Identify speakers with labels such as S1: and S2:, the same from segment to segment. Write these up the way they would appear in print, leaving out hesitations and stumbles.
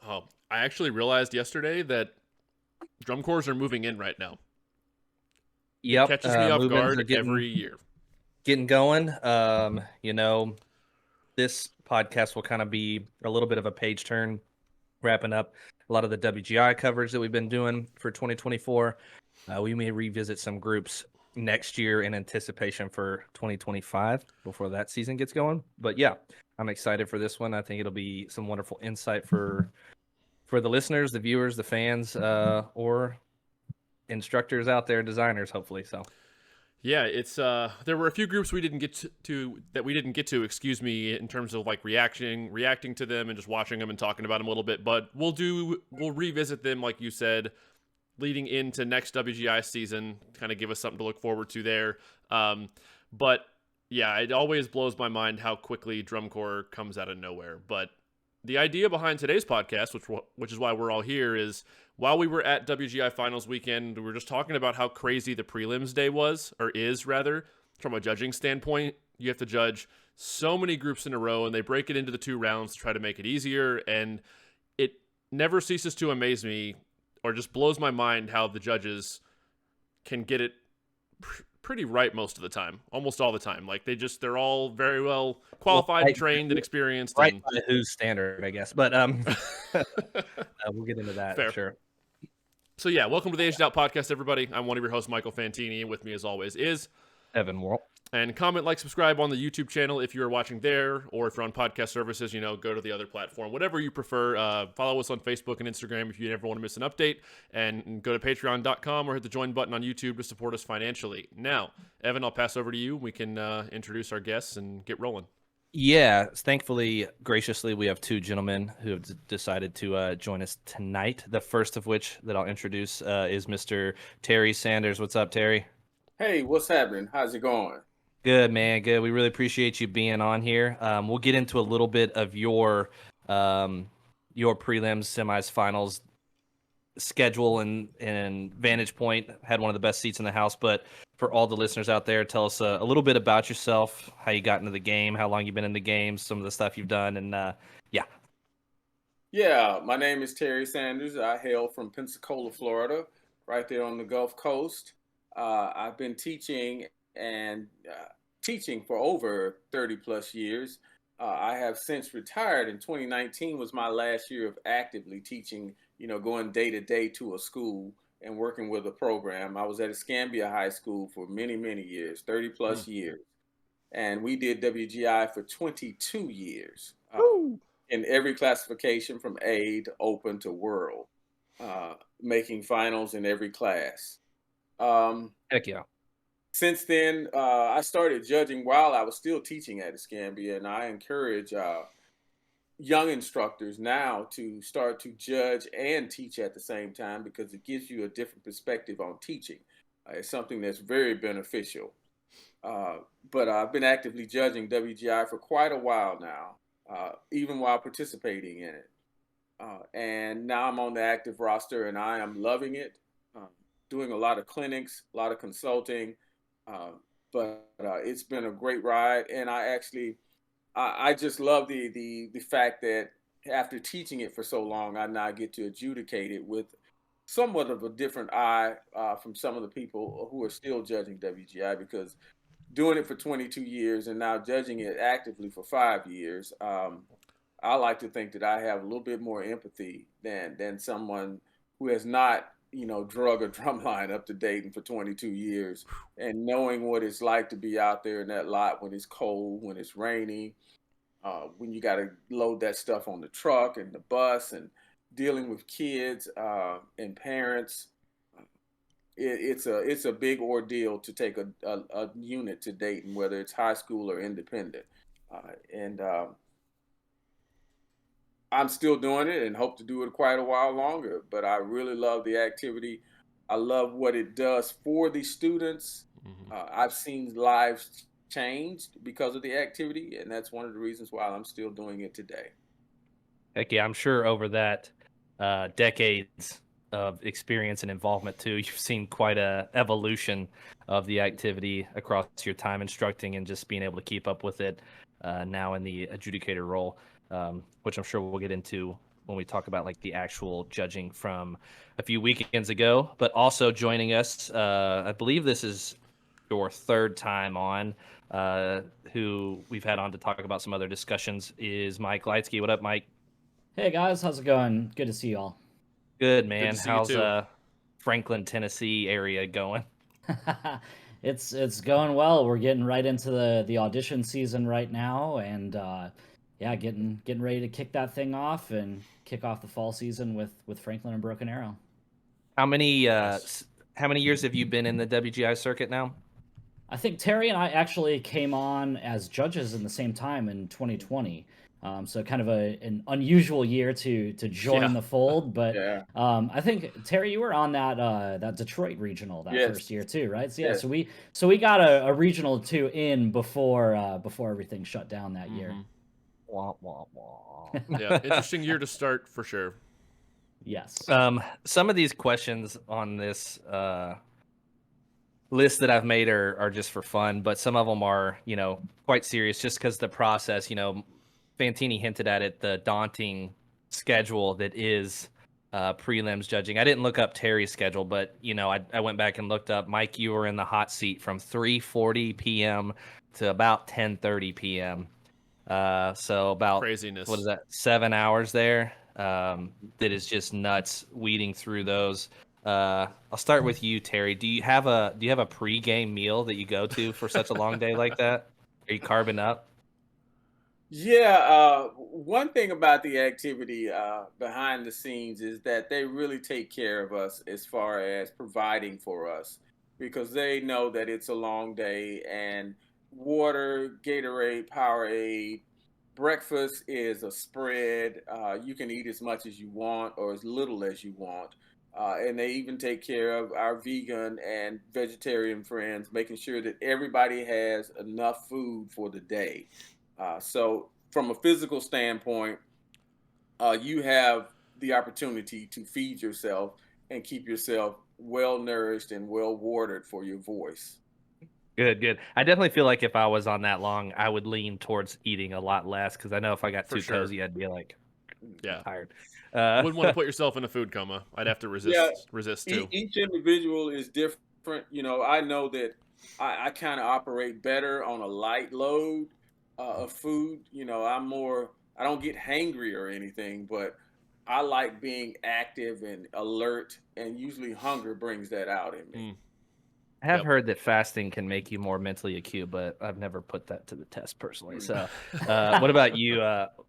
S1: I actually realized yesterday that drum corps are moving in right now. It
S2: Yep,
S1: catches me off
S2: move-ins are
S1: guard every year.
S2: getting going. This podcast will kind of be a little bit of a page turn, wrapping up a lot of the WGI coverage that we've been doing for 2024. We may revisit some groups next year in anticipation for 2025 before that season gets going. But yeah, I'm excited for this one. I think it'll be some wonderful insight for the listeners, the viewers, the fans, or instructors out there, designers, hopefully. So
S1: Yeah, it's there were a few groups we didn't get to, excuse me, in terms of like reacting to them and just watching them and talking about them a little bit, but we'll revisit them like you said leading into next WGI season, kind of give us something to look forward to there. But yeah, it always blows my mind how quickly drum corps comes out of nowhere. But the idea behind today's podcast, which is why we're all here, is while we were at WGI Finals weekend, we were just talking about how crazy the prelims day was, or is rather, from a judging standpoint. You have to judge so many groups in a row, and they break it into the 2 rounds to try to make it easier. And it never ceases to amaze me, or just blows my mind, how the judges can get it pretty right most of the time, almost all the time. Like they're all very well qualified, and trained, and experienced.
S2: Right
S1: And
S2: by whose standard, I guess. But we'll get into that.
S1: Fair.
S2: Sure.
S1: So yeah, welcome to the Aged Out Podcast, everybody. I'm one of your hosts, Michael Fantini, and with me as always is
S2: Evan Worrell.
S1: And comment, like, subscribe on the YouTube channel if you're watching there, or if you're on podcast services, go to the other platform, whatever you prefer. Follow us on Facebook and Instagram if you never want to miss an update, and go to patreon.com or hit the join button on YouTube to support us financially. Now, Evan, I'll pass over to you. We can introduce our guests and get rolling.
S2: Yeah, thankfully, graciously, we have 2 gentlemen who have decided to join us tonight. The first of which that I'll introduce is Mr. Terry Sanders. What's up, Terry?
S3: Hey, what's happening? How's it going?
S2: Good, man. Good. We really appreciate you being on here. We'll get into a little bit of your prelims, semis, finals schedule and vantage point. Had one of the best seats in the house, but for all the listeners out there, tell us a little bit about yourself, how you got into the game, how long you've been in the game, some of the stuff you've done, and yeah.
S3: Yeah, my name is Terry Sanders. I hail from Pensacola, Florida, right there on the Gulf Coast. I've been teaching for over 30 plus years. I have since retired. In 2019 was my last year of actively teaching, going day to day to a school and working with a program. I was at Escambia High School for many, many years, 30 plus years. And we did WGI for 22 years in every classification from A to Open to World, making finals in every class.
S2: Heck yeah.
S3: Since then, I started judging while I was still teaching at Escambia, and I encourage young instructors now to start to judge and teach at the same time, because it gives you a different perspective on teaching. It's something that's very beneficial. But I've been actively judging WGI for quite a while now, even while participating in it. And now I'm on the active roster, and I am loving it, doing a lot of clinics, a lot of consulting. But it's been a great ride, and I just love the fact that after teaching it for so long, I now get to adjudicate it with somewhat of a different eye from some of the people who are still judging WGI, because doing it for 22 years and now judging it actively for 5 years, I like to think that I have a little bit more empathy than someone who has not drug a drum line up to date and for 22 years, and knowing what it's like to be out there in that lot when it's cold, when it's rainy, when you got to load that stuff on the truck and the bus, and dealing with kids and parents. It's a big ordeal to take a unit to Dayton, whether it's high school or independent. And I'm still doing it and hope to do it quite a while longer, but I really love the activity. I love what it does for the students. I've seen lives changed because of the activity, and that's one of the reasons why I'm still doing it today.
S2: Heck yeah, I'm sure over that decades of experience and involvement too, you've seen quite a evolution of the activity across your time instructing and just being able to keep up with it now in the adjudicator role, which I'm sure we'll get into when we talk about like the actual judging from a few weekends ago. But also joining us, I believe this is your third time on, who we've had on to talk about some other discussions, is Mike Leitzke. What up, Mike?
S4: Hey guys, how's it going? Good to see you all.
S2: Good,
S1: Good
S2: man.
S1: to see you
S2: How's
S1: too.
S2: Franklin, Tennessee area going?
S4: It's going well. We're getting right into the audition season right now, and yeah, getting ready to kick that thing off and kick off the fall season with Franklin and Broken Arrow.
S2: How many
S1: Nice.
S2: how many years have you been in the WGI circuit now?
S4: I think Terry and I actually came on as judges in the same time in 2020. So kind of an unusual year to join
S1: Yeah.
S4: the fold, but
S3: Yeah.
S4: I think Terry, you were on that Detroit regional that
S3: Yes.
S4: first year too, right? So yeah,
S3: Yes.
S4: so we got a regional two in before everything shut down that year.
S1: Mhm.
S2: Wah, wah, wah.
S1: Yeah, interesting year to start for sure.
S4: Yes.
S2: Some of these questions on this list that I've made are just for fun, but some of them are, quite serious just because the process, Fantini hinted at it, the daunting schedule that is prelims judging. I didn't look up Terry's schedule, but, I went back and looked up. Mike, you were in the hot seat from 3:40 p.m. to about 10:30 p.m. So about,
S1: Craziness.
S2: what is that, 7 hours there? That is just nuts weeding through those. I'll start with you, Terry. Do you have a pregame meal that you go to for such a long day like that? Are you carving up?
S3: Yeah, one thing about the activity behind the scenes is that they really take care of us as far as providing for us because they know that it's a long day and water, Gatorade, Powerade, breakfast is a spread. You can eat as much as you want or as little as you want. And they even take care of our vegan and vegetarian friends, making sure that everybody has enough food for the day. So, from a physical standpoint, you have the opportunity to feed yourself and keep yourself well nourished and well watered for your voice.
S2: Good, good. I definitely feel like if I was on that long, I would lean towards eating a lot less because I know if I got
S1: For
S2: too
S1: sure.
S2: cozy, I'd be like
S1: Yeah.
S2: tired.
S1: Wouldn't want to put yourself in a food coma. I'd have to
S3: Yeah,
S1: resist too.
S3: each individual is different. I know that I kind of operate better on a light load of food. I don't get hangry or anything, but I like being active and alert, and usually hunger brings that out in me.
S1: Mm.
S2: I have
S1: Yep.
S2: heard that fasting can make you more mentally acute, but I've never put that to the test personally. So, what about you,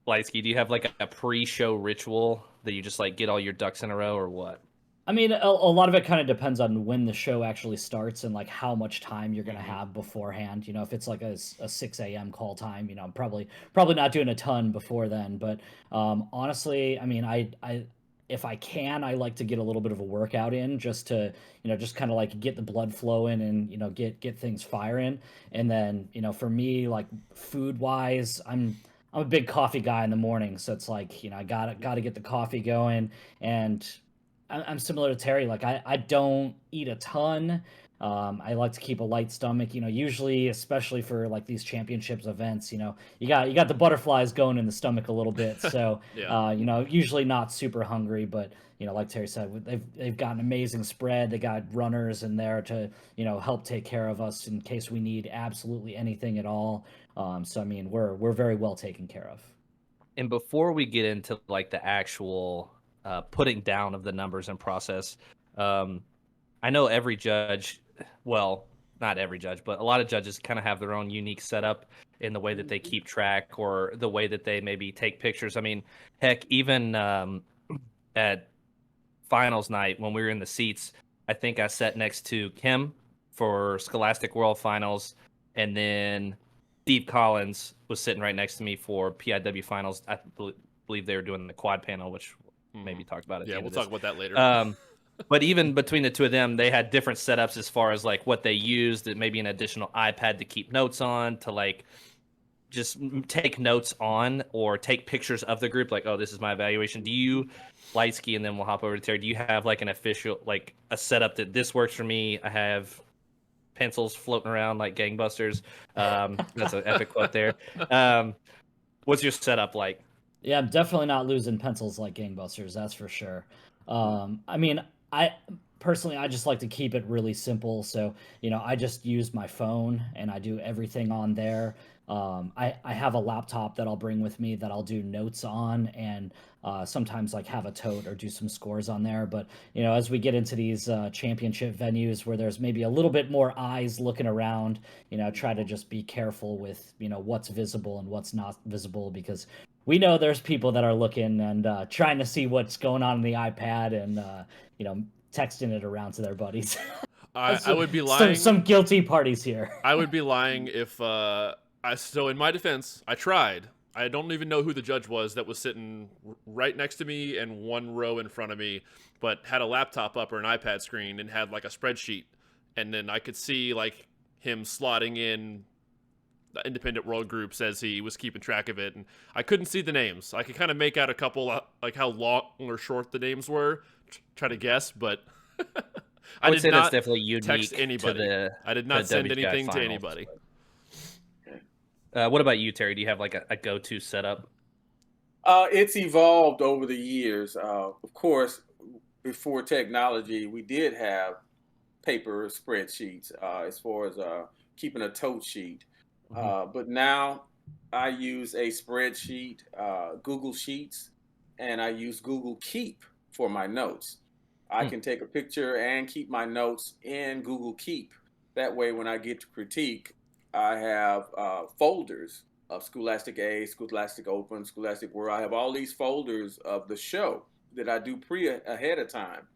S2: Lightsky? Do you have like a pre-show ritual that you just like get all your ducks in a row, or what?
S4: I mean, a lot of it kind of depends on when the show actually starts and like how much time you're gonna
S1: Mhm.
S4: have beforehand. If it's like a 6 a.m. call time, I'm probably not doing a ton before then. But honestly, I mean, I if I can, I like to get a little bit of a workout in just to just kind of like get the blood flowing and get things firing. And then for me, like food wise, I'm a big coffee guy in the morning, so it's like I gotta get the coffee going. And I'm similar to Terry. Like I don't eat a ton. I like to keep a light stomach. Usually, especially for like these championships events, you got the butterflies going in the stomach a little bit. So
S1: Yeah.
S4: usually not super hungry, but like Terry said, they've got an amazing spread. They got runners in there to help take care of us in case we need absolutely anything at all. So I mean, we're very well taken care of.
S2: And before we get into like the actual putting down of the numbers and process, I know every judge, well, not every judge, but a lot of judges kind of have their own unique setup in the way that they keep track or the way that they maybe take pictures. I mean, heck, even at finals night when we were in the seats, I think I sat next to Kim for Scholastic World Finals, and then Steve Collins was sitting right next to me for PIW Finals. I believe they were doing the quad panel, which maybe talk about at the
S1: Yeah,
S2: end
S1: we'll
S2: of this.
S1: talk about that later.
S2: But even between the two of them, they had different setups as far as like what they used, maybe an additional iPad to keep notes on, to like just take notes on or take pictures of the group. Like, oh, this is my evaluation. Do you, Lightsky, and then we'll hop over to Terry, do you have like an official, like a setup that this works for me? I have pencils floating around like gangbusters. That's an epic quote there. What's your setup like?
S4: Yeah, I'm definitely not losing pencils like gangbusters, that's for sure. I mean, I personally I just like to keep it really simple. So, I just use my phone and I do everything on there. I have a laptop that I'll bring with me that I'll do notes on, and sometimes like have a tote or do some scores on there. But as we get into these championship venues where there's maybe a little bit more eyes looking around, try to just be careful with what's visible and what's not visible, because we know there's people that are looking and trying to see what's going on in the iPad, and texting it around to their buddies.
S1: I would be
S4: some
S1: lying.
S4: some guilty parties here.
S1: I would be lying if so in my defense, I tried. I don't even know who the judge was that was sitting right next to me and one row in front of me, but had a laptop up or an iPad screen and had like a spreadsheet, and then I could see like him slotting in the independent world groups as he was keeping track of it, and I couldn't see the names. I could kind of make out a couple like how long or short the names were, try to guess, but
S2: I would say that's
S1: not
S2: definitely unique
S1: text anybody.
S2: to the.
S1: I did not send
S2: WGI
S1: anything to
S2: finals.
S1: anybody.
S2: What about you, Terry? Do you have like a go-to setup?
S3: It's evolved over the years. Of course, before technology, we did have paper spreadsheets as far as keeping a tote sheet. But now I use a spreadsheet, Google Sheets, and I use Google Keep for my notes. I can take a picture and keep my notes in Google Keep. That way, when I get to critique, I have folders of Scholastic A, Scholastic Open, Scholastic World. I have all these folders of the show that I do ahead of time.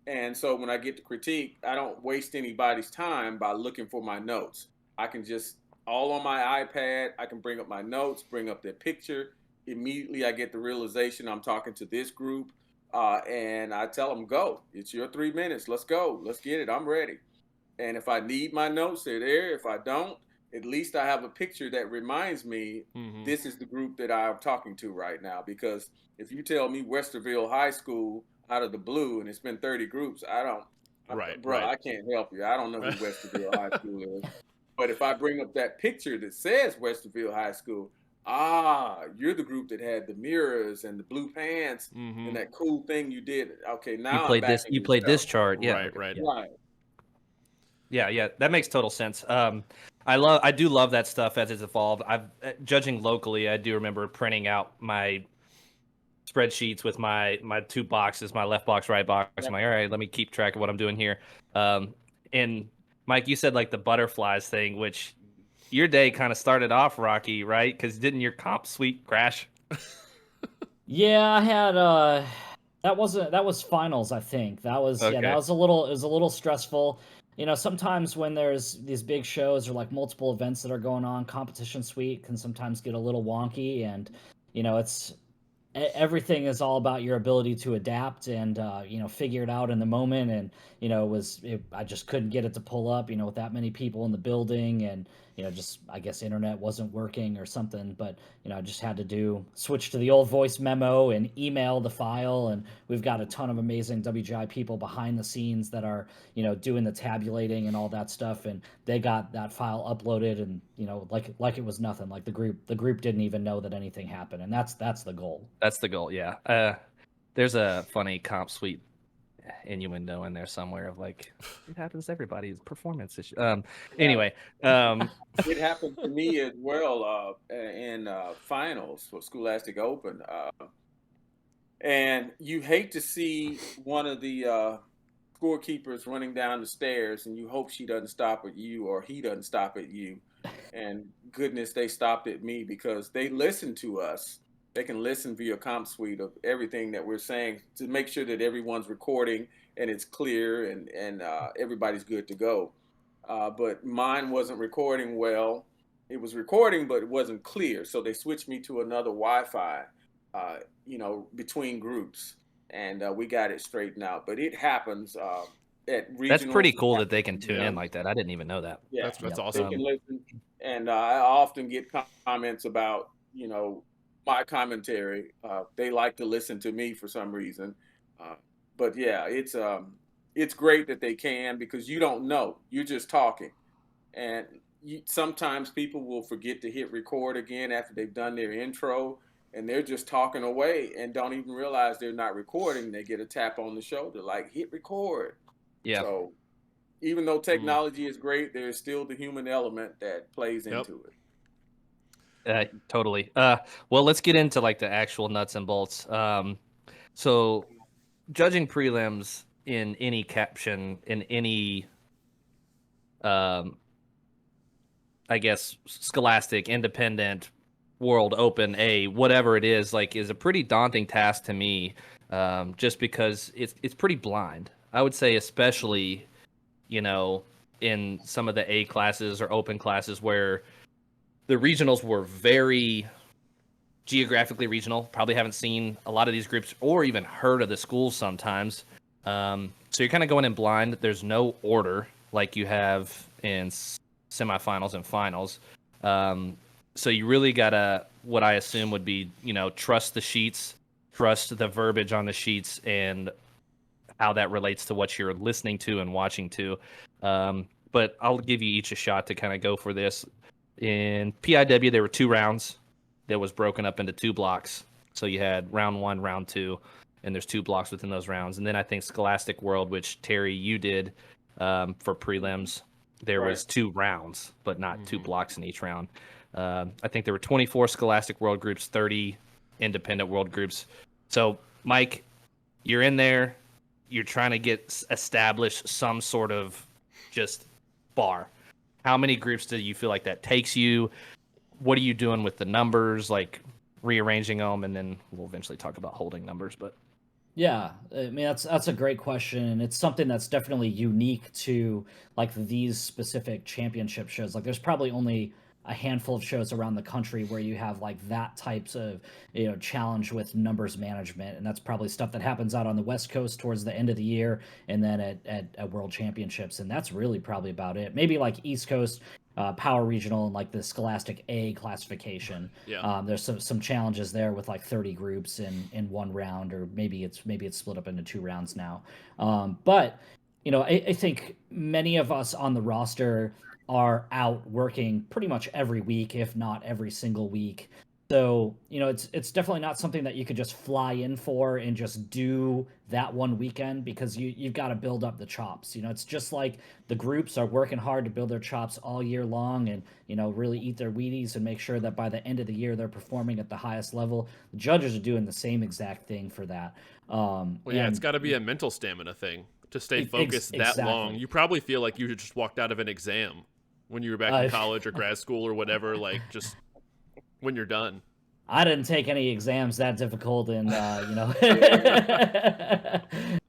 S3: And so when I get to critique, I don't waste anybody's time by looking for my notes. I can just, all on my iPad, I can bring up my notes, bring up their picture. Immediately I get the realization I'm talking to this group, and I tell them, go. It's your 3 minutes. Let's go. Let's get it. I'm ready. And if I need my notes, they're there. If I don't, at least I have a picture that reminds me this is the group that I'm talking to right now. Because if you tell me Westerville High School out of the blue and it's been 30 groups, I can't help you. I don't know who Westerville High School is. But if I bring up that picture that says Westerville High School, you're the group that had the mirrors and the blue pants and that cool thing you did. Okay, now
S2: you played this chart. Yeah.
S1: Right.
S2: Yeah, that makes total sense. I do love that stuff as it's evolved. Judging locally, I do remember printing out my spreadsheets with my two boxes, my left box, right box. I'm like, all right, let me keep track of what I'm doing here. And Mike, you said like the butterflies thing, which your day kind of started off rocky, right? Because didn't your comp suite crash?
S4: Yeah, I had that was finals, I think. That was
S2: Okay.
S4: that was a little stressful. Sometimes when there's these big shows or like multiple events that are going on, competition suite can sometimes get a little wonky, and it's everything is all about your ability to adapt and figure it out in the moment. And I just couldn't get it to pull up with that many people in the building, and just I guess internet wasn't working or something. But I just had to switch to the old voice memo and email the file. And we've got a ton of amazing WGI people behind the scenes that are doing the tabulating and all that stuff, and they got that file uploaded, and like it was nothing. Like the group didn't even know that anything happened, and that's the goal.
S2: That's the goal, yeah. There's a funny comp suite innuendo in there somewhere of like, it happens to everybody's performance issue. Anyway,
S3: it happened to me as well in finals for Scholastic Open. And you hate to see one of the scorekeepers running down the stairs, and you hope she doesn't stop at you or he doesn't stop at you. And goodness, they stopped at me because they listen to us. They can listen via comp suite of everything that we're saying to make sure that everyone's recording and it's clear and everybody's good to go. But mine wasn't recording well. It was recording, but it wasn't clear. So they switched me to another Wi-Fi, between groups, and we got it straightened out. But it happens at regional.
S2: That's pretty cool that they can tune in like that. I didn't even know that.
S3: Yeah,
S1: that's awesome.
S3: They can listen, and I often get comments about my commentary. They like to listen to me for some reason. But yeah, it's great that they can, because you don't know. You're just talking. And sometimes people will forget to hit record again after they've done their intro. and they're just talking away and don't even realize they're not recording. They get a tap on the shoulder, like hit record.
S2: Yeah.
S3: So even though technology is great, there's still the human element that plays into it.
S2: Totally. Well, let's get into like the actual nuts and bolts. So judging prelims in any caption, in any, I guess, scholastic, independent, world, open, whatever it is, like, is a pretty daunting task to me, just because it's pretty blind. I would say, especially, in some of the A classes or open classes where the regionals were very geographically regional. Probably haven't seen a lot of these groups or even heard of the schools sometimes. So you're kind of going in blind. There's no order like you have in semifinals and finals. So you really gotta, what I assume would be, trust the sheets, trust the verbiage on the sheets, and how that relates to what you're listening to and watching to. But I'll give you each a shot to kind of go for this. In PIW, there were 2 rounds that was broken up into 2 blocks. So you had round 1, round 2, and there's 2 blocks within those rounds. And then I think Scholastic World, which Terry, you did for prelims, there was 2 rounds, but not 2 blocks in each round. I think there were 24 Scholastic World groups, 30 independent world groups. So, Mike, you're in there. You're trying to establish some sort of just bar. How many groups do you feel like that takes you? What are you doing with the numbers, like rearranging them? And then we'll eventually talk about holding numbers. But
S4: Yeah, I mean that's a great question, and it's something that's definitely unique to like these specific championship shows. Like, there's probably only a handful of shows around the country where you have like that types of challenge with numbers management, and that's probably stuff that happens out on the West Coast towards the end of the year, and then at World Championships, and that's really probably about it. Maybe like East Coast. Power regional and like the Scholastic A classification.
S1: Yeah.
S4: There's some challenges there with like 30 groups in one round, or maybe it's split up into 2 rounds now. But I think many of us on the roster are out working pretty much every week, if not every single week. So, it's definitely not something that you could just fly in for and just do that one weekend, because you've got to build up the chops. It's just like the groups are working hard to build their chops all year long and, really eat their Wheaties and make sure that by the end of the year they're performing at the highest level. The judges are doing the same exact thing for that.
S1: Well, yeah, it's got to be a mental stamina thing to stay focused that long. You probably feel like you just walked out of an exam when you were back in college or grad school or whatever, like just when you're done.
S4: I didn't take any exams that difficult, and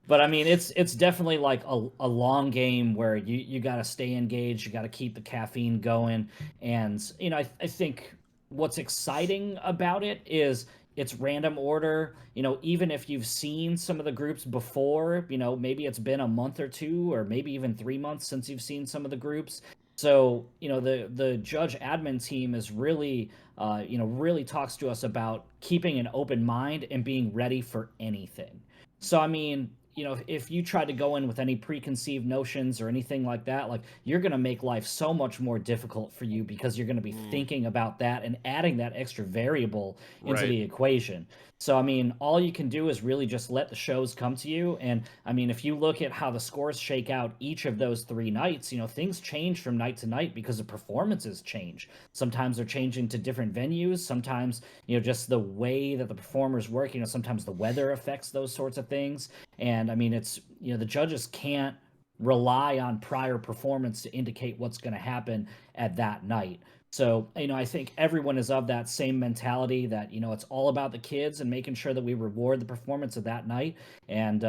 S4: but I mean, it's definitely like a long game where you got to stay engaged, you got to keep the caffeine going, and I think what's exciting about it is it's random order. Even if you've seen some of the groups before, maybe it's been a month or 2, or maybe even 3 months since you've seen some of the groups. So, the judge admin team is really, really talks to us about keeping an open mind and being ready for anything. So, I mean, if you try to go in with any preconceived notions or anything like that, like, you're going to make life so much more difficult for you, because you're going to be thinking about that and adding that extra variable into the equation. So, I mean, all you can do is really just let the shows come to you. And I mean, if you look at how the scores shake out each of those 3 nights, things change from night to night because the performances change. Sometimes they're changing to different venues. Sometimes, just the way that the performers work, sometimes the weather affects those sorts of things. And I mean, it's, the judges can't rely on prior performance to indicate what's going to happen at that night. So, I think everyone is of that same mentality that, it's all about the kids and making sure that we reward the performance of that night, and,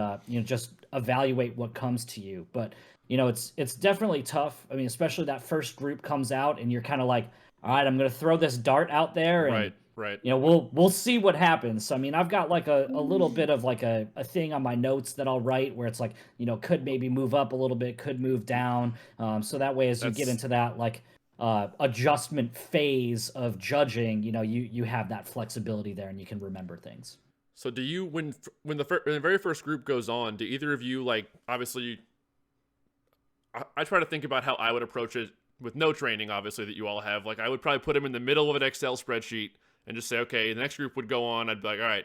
S4: just evaluate what comes to you. But, it's definitely tough. I mean, especially that first group comes out and you're kind of like, all right, I'm going to throw this dart out there. And,
S1: Right.
S4: We'll see what happens. So, I mean, I've got like a little bit of like a thing on my notes that I'll write where it's like, could maybe move up a little bit, could move down. So that way, as you get into that, like, adjustment phase of judging, you have that flexibility there and you can remember things.
S1: So do you, when the very first group goes on, do either of you, like, obviously, I try to think about how I would approach it with no training, obviously, that you all have. Like, I would probably put them in the middle of an Excel spreadsheet and just say, okay, the next group would go on. I'd be like, all right,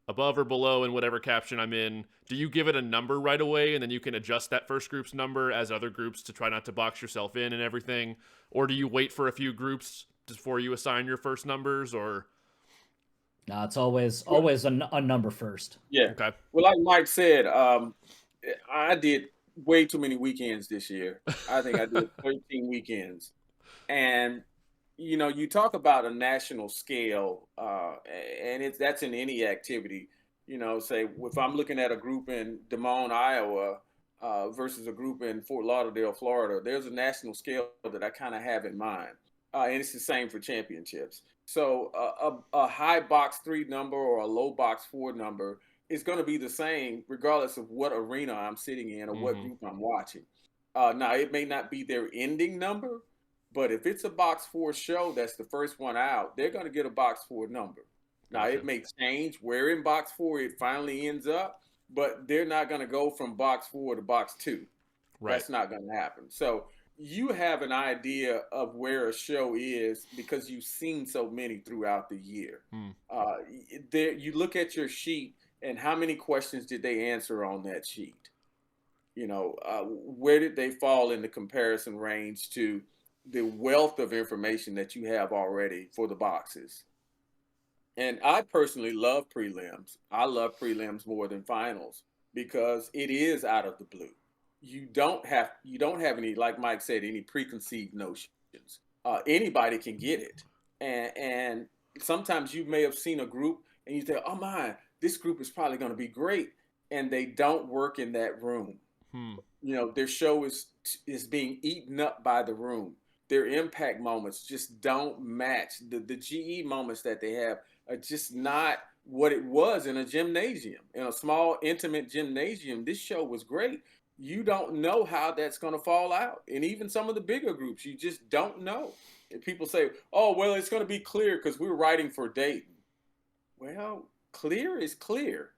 S1: above or below in whatever caption I'm in. Do you give it a number right away, and then you can adjust that first group's number as other groups to try not to box yourself in and everything? Or do you wait for a few groups before you assign your first numbers? Or
S4: No, it's always a number first.
S3: Yeah.
S1: okay,
S3: Well, like Mike said, I did way too many weekends this year. I think I did 13 weekends. And, you know, you talk about a national scale, and that's in any activity. You know, say if I'm looking at a group in Des Moines, Iowa, versus a group in Fort Lauderdale, Florida, there's a national scale that I kind of have in mind. And it's the same for championships. So a high box 3 number or a low box 4 number is going to be the same regardless of what arena I'm sitting in or what group I'm watching. Now, it may not be their ending number, but if it's a box 4 show that's the first one out, they're going to get a box 4 number. Now, it may change where in box 4 it finally ends up, but they're not going to go from box 4 to box 2.
S1: right.
S3: That's not going to happen. So you have an idea of where a show is because you've seen so many throughout the year. You look at your sheet and how many questions did they answer on that sheet? You know, where did they fall in the comparison range to the wealth of information that you have already for the boxes? And I personally love prelims. I love prelims more than finals because it is out of the blue. You don't have any, like Mike said, any preconceived notions. Anybody can get it. And sometimes you may have seen a group and you say, oh my, this group is probably going to be great. And they don't work in that room. You know, their show is being eaten up by the room. Their impact moments just don't match. The GE moments that they have are just not what it was in a gymnasium. In a small, intimate gymnasium, this show was great. You don't know how that's going to fall out. And even some of the bigger groups, you just don't know. And people say, oh, well, it's going to be clear because we're writing for Dayton. Well, clear is clear.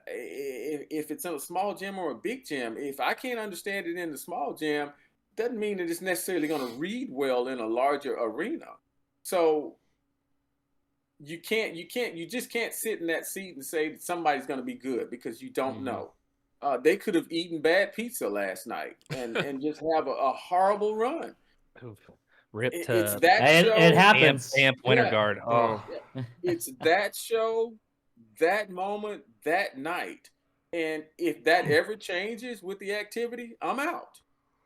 S3: If it's in a small gym or a big gym, if I can't understand it in the small gym, doesn't mean that it's necessarily going to read well in a larger arena. So you just can't sit in that seat and say that somebody's going to be good because you don't know. They could have eaten bad pizza last night and just have a horrible run.
S2: Rip
S3: It's
S2: to
S3: that show.
S4: It happens.
S2: Amp Winter
S3: Yeah.
S2: Guard. Oh,
S3: It's that show, that moment, that night. And if that ever changes with the activity, I'm out.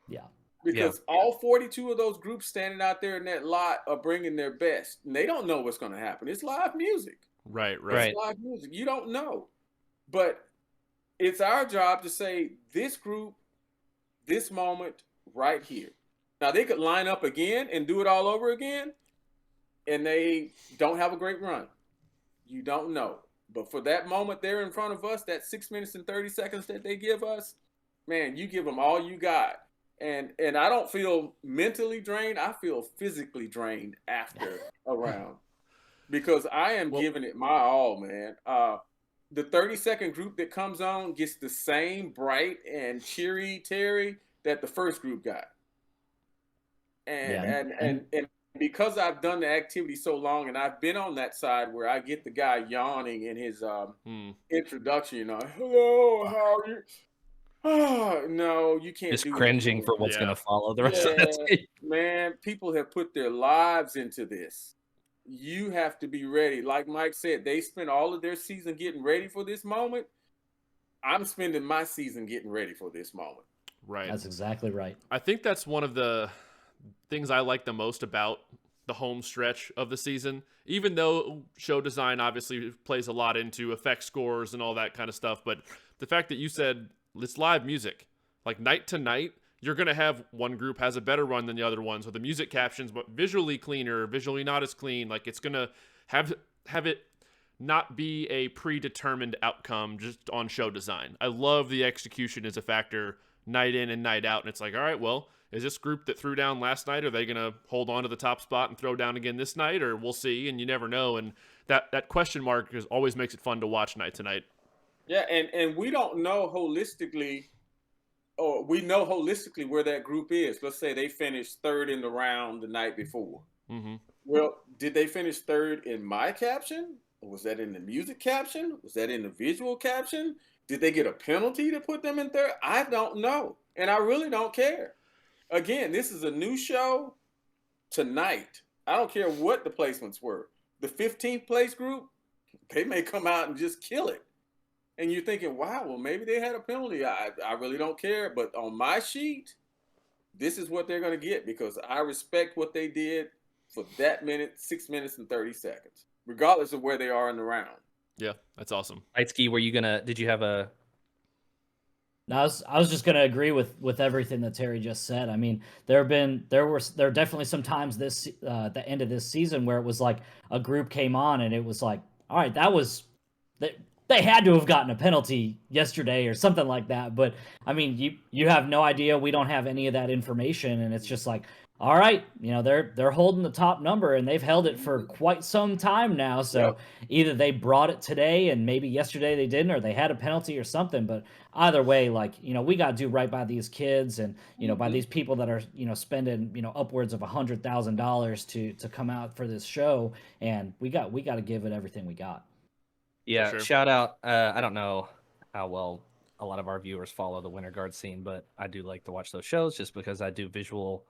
S4: Yeah.
S3: Because all 42 of those groups standing out there in that lot are bringing their best. And they don't know what's going to happen. It's live music.
S1: Right.
S3: It's live music. You don't know. But it's our job to say this group, this moment, right here. Now, they could line up again and do it all over again, and they don't have a great run. You don't know. But for that moment there in front of us, that 6 minutes and 30 seconds that they give us, man, you give them all you got. And I don't feel mentally drained. I feel physically drained after a round because I am giving it my all, man. The 30-second group that comes on gets the same bright and cheery Terry that the first group got. And because I've done the activity so long and I've been on that side where I get the guy yawning in his introduction, you know, hello, how are you? Oh, no, you can't
S2: just
S3: do
S2: cringing
S3: anything.
S2: for what's going to follow the rest of the team.
S3: Man, people have put their lives into this. You have to be ready. Like Mike said, they spent all of their season getting ready for this moment. I'm spending my season getting ready for this moment.
S1: Right.
S4: That's exactly right.
S1: I think that's one of the things I like the most about the home stretch of the season, even though show design obviously plays a lot into effect scores and all that kind of stuff. But the fact that you said it's live music, like night to night, you're going to have one group has a better run than the other one. So the music captions, but visually cleaner, visually not as clean. Like it's going to have it not be a predetermined outcome just on show design. I love the execution as a factor night in and night out. And it's like, all right, well, is this group that threw down last night, are they going to hold on to the top spot and throw down again this night? Or we'll see, and you never know. And that question mark always makes it fun to watch night to night.
S3: Yeah, and we don't know holistically, or we know holistically where that group is. Let's say they finished third in the round the night before. Well, did they finish third in my caption? Or was that in the music caption? Was that in the visual caption? Did they get a penalty to put them in third? I don't know. And I really don't care. Again, this is a new show tonight. I don't care what the placements were. The 15th place group, they may come out and just kill it. And you're thinking, wow, well, maybe they had a penalty. I really don't care. But on my sheet, this is what they're going to get because I respect what they did for that minute, 6 minutes and 30 seconds, regardless of where they are in the round.
S1: Yeah, that's awesome.
S2: Leitzke, did you have a...
S4: No, I was just gonna agree with everything that Terry just said. I mean, there were definitely some times this the end of this season where it was like a group came on and it was like, all right, they had to have gotten a penalty yesterday or something like that. But I mean, you have no idea. We don't have any of that information, and it's just like, all right, they're holding the top number and they've held it for quite some time now. So either they brought it today and maybe yesterday they didn't, or they had a penalty or something. But either way, like, we got to do right by these kids and, by these people that are, spending, upwards of $100,000 to come out for this show. And we got to give it everything we got.
S2: Yeah,
S1: sure.
S2: Shout out. I don't know how well a lot of our viewers follow the Winter Guard scene, but I do like to watch those shows just because I do visual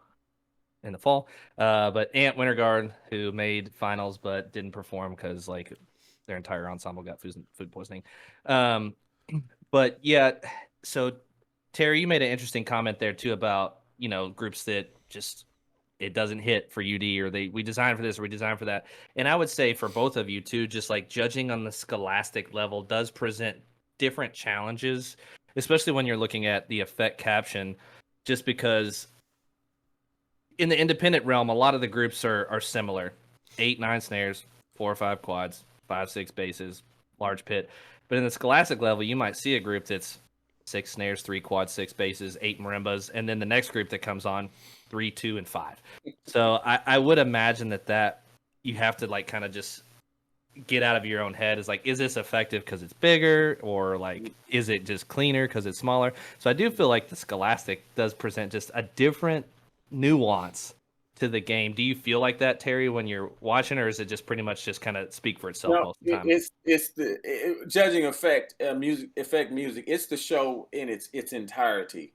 S2: in the fall. But Ant Winter Guard, who made finals but didn't perform because like their entire ensemble got food poisoning. But yeah, so Terry, you made an interesting comment there too about groups that just it doesn't hit for UD, or we designed for this or we designed for that. And I would say for both of you too, just like judging on the scholastic level does present different challenges, especially when you're looking at the effect caption, just because in the independent realm, a lot of the groups are similar. 8, 9 snares, 4 or 5 quads, 5, 6 basses, large pit. But in the scholastic level, you might see a group that's 6 snares, 3 quads, 6 basses, 8 marimbas, and then the next group that comes on 3, 2, and 5. So I would imagine that you have to like kind of just get out of your own head. Is like, is this effective because it's bigger, or like is it just cleaner because it's smaller? So I do feel like the scholastic does present just a different nuance to the game. Do you feel like that, Terry, when you're watching, or is it just pretty much just kind of speak for itself most of the time?
S3: It's the judging effect music. It's the show in its entirety.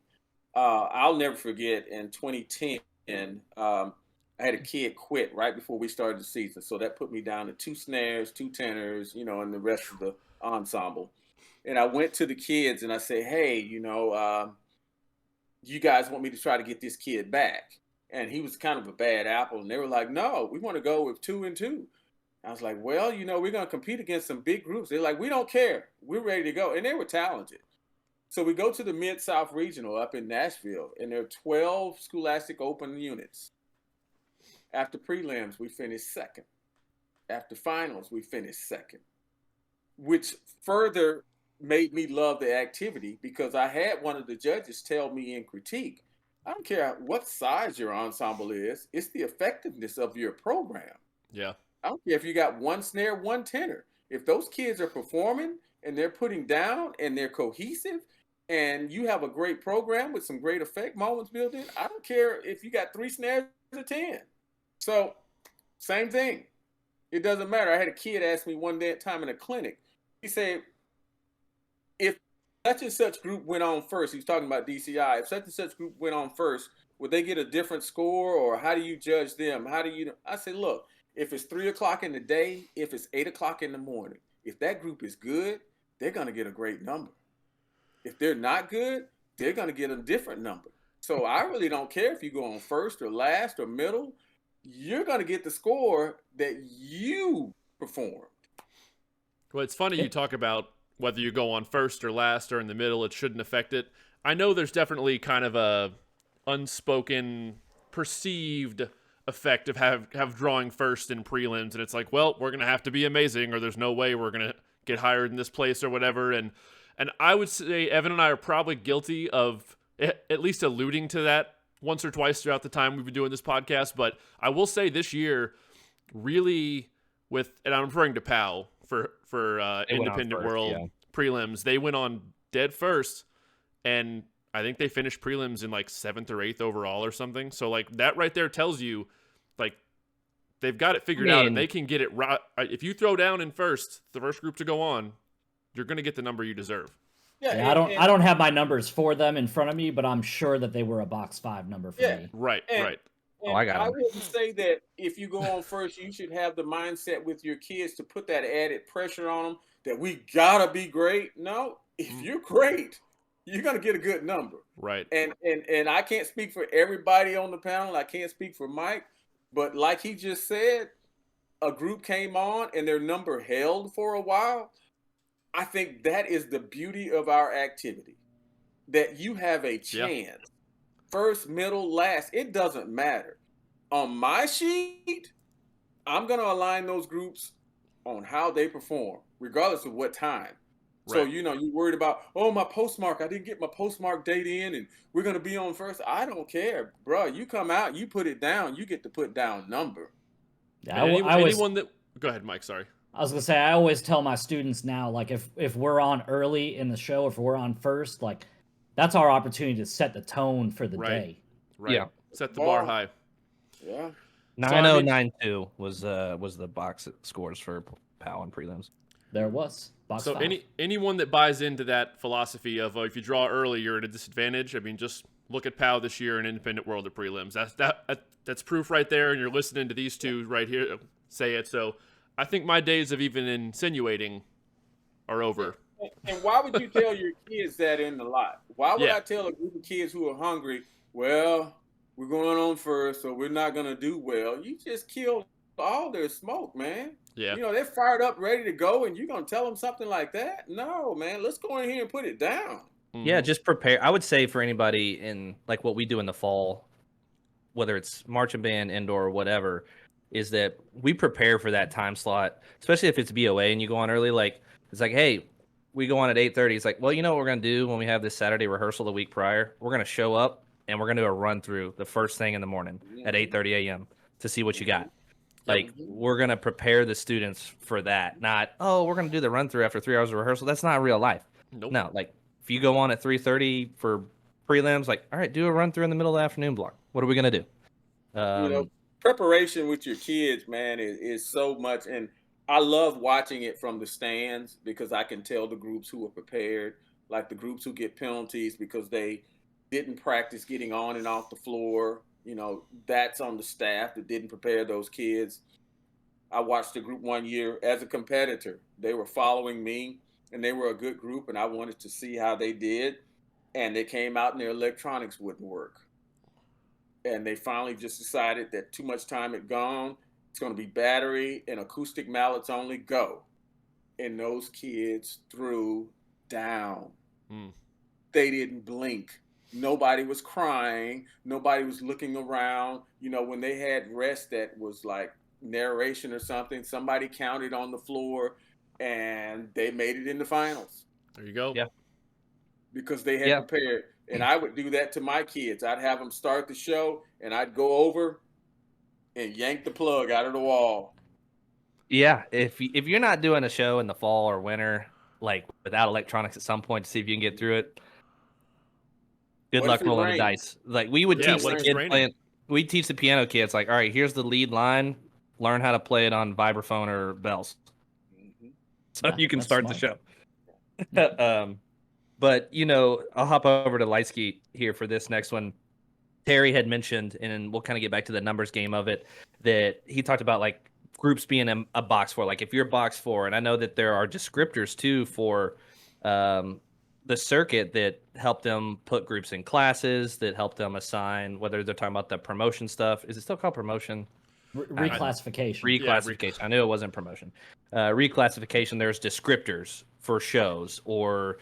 S3: I'll never forget in 2010, I had a kid quit right before we started the season, so that put me down to 2 snares, 2 tenors, and the rest of the ensemble. And I went to the kids and I said, hey, you guys want me to try to get this kid back? And he was kind of a bad apple. And they were like, no, we want to go with 2 and 2. I was like, well, we're going to compete against some big groups. They're like, we don't care. We're ready to go. And they were talented. So we go to the Mid-South Regional up in Nashville, and there are 12 Scholastic Open units. After prelims, we finished second. After finals, we finished second, which further made me love the activity because I had one of the judges tell me in critique, I don't care what size your ensemble is, it's the effectiveness of your program.
S1: Yeah.
S3: I don't care if you got 1 snare, 1 tenor. If those kids are performing and they're putting down and they're cohesive and you have a great program with some great effect moments built in, I don't care if you got 3 snares or 10. So same thing. It doesn't matter. I had a kid ask me one time in a clinic, he said, if such and such group went on first, he was talking about DCI, if such and such group went on first, would they get a different score, or how do you judge them? I said, look, if it's 3 o'clock in the day, if it's 8 o'clock in the morning, if that group is good, they're going to get a great number. If they're not good, they're going to get a different number. So I really don't care if you go on first or last or middle. You're going to get the score that you performed.
S1: Well, it's funny you talk about whether you go on first or last or in the middle, it shouldn't affect it. I know there's definitely kind of a unspoken, perceived effect of have drawing first in prelims, and it's like, well, we're going to have to be amazing or there's no way we're going to get hired in this place or whatever. And I would say Evan and I are probably guilty of at least alluding to that once or twice throughout the time we've been doing this podcast. But I will say this year, really and I'm referring to POW for Independent World prelims, they went on dead first, and I think they finished prelims in like 7th or 8th overall or something. So like that right there tells you, like, they've got it figured out, and they can get it right. If you throw down in first, the first group to go on, you're going to get the number you deserve.
S4: Yeah, I don't have my numbers for them in front of me, but I'm sure that they were a box 5 number for me.
S1: Right.
S2: I got
S3: I
S2: them.
S3: wouldn't say that if you go on first, you should have the mindset with your kids to put that added pressure on them that we gotta be great. No, if you're great, you're gonna get a good number.
S1: Right.
S3: And I can't speak for everybody on the panel. I can't speak for Mike, but like he just said, a group came on and their number held for a while. I think that is the beauty of our activity, that you have a chance. First, middle, last, it doesn't matter. On my sheet, I'm going to align those groups on how they perform, regardless of what time. Right. So, you worried about, my postmark, I didn't get my postmark date in, and we're going to be on first. I don't care, bro. You come out, you put it down, you get to put down number.
S4: Yeah,
S1: anyone that... Go ahead, Mike, sorry.
S4: I was going to say, I always tell my students now, like, if we're on early in the show, if we're on first, like, that's our opportunity to set the tone for the day.
S1: Right. Yeah. Set the bar high.
S3: Yeah.
S2: 9092 was the box scores for POW and prelims.
S4: There was. Box 5.
S1: Anyone that buys into that philosophy of if you draw early, you're at a disadvantage. I mean, just look at POW this year and Independent World of Prelims. That's proof right there, and you're listening to these two right here say it. So I think my days of even insinuating are over.
S3: And why would you tell your kids that in the lot? Why would I tell a group of kids who are hungry, well, we're going on first, so we're not going to do well? You just killed all their smoke, man.
S1: Yeah.
S3: They're fired up, ready to go, and you're going to tell them something like that? No, man. Let's go in here and put it down.
S2: Yeah, just prepare. I would say for anybody in like what we do in the fall, whether it's marching band, indoor, or whatever, is that we prepare for that time slot, especially if it's BOA and you go on early. Like, it's like, hey, we go on at 8:30. It's like, well, you know what we're going to do when we have this Saturday rehearsal the week prior? We're going to show up and we're going to do a run through the first thing in the morning at 8:30 a.m. to see what you got. Like, we're going to prepare the students for that. Not, we're going to do the run through after 3 hours of rehearsal. That's not real life.
S1: Nope.
S2: No, like, if you go on at 3:30 for prelims, like, all right, do a run through in the middle of the afternoon block. What are we going to do?
S3: Preparation with your kids, man, is so much. And I love watching it from the stands because I can tell the groups who are prepared, like the groups who get penalties because they didn't practice getting on and off the floor. That's on the staff that didn't prepare those kids. I watched a group one year as a competitor. They were following me, and they were a good group, and I wanted to see how they did. And they came out and their electronics wouldn't work. And they finally just decided that too much time had gone. It's going to be battery and acoustic mallets only, go. And those kids threw down. They didn't blink. Nobody was crying. Nobody was looking around. When they had rest that was like narration or something, somebody counted on the floor and they made it in the finals.
S1: There you go.
S2: Yeah.
S3: Because they had prepared. And I would do that to my kids. I'd have them start the show, and I'd go over and yank the plug out of the wall.
S2: Yeah, if you're not doing a show in the fall or winter, like without electronics at some point to see if you can get through it, good luck rolling the dice. Like we would teach the kids playing. We teach the piano kids like, all right, here's the lead line. Learn how to play it on vibraphone or bells, so you can start the show. But, I'll hop over to Leitzke here for this next one. Terry had mentioned, and we'll kind of get back to the numbers game of it, that he talked about, like, groups being a box 4. Like, if you're box 4, and I know that there are descriptors, too, for the circuit that help them put groups in classes, that help them assign, whether they're talking about the promotion stuff. Is it still called promotion?
S4: Reclassification.
S2: Reclassification. I knew it wasn't promotion. Reclassification, there's descriptors for shows or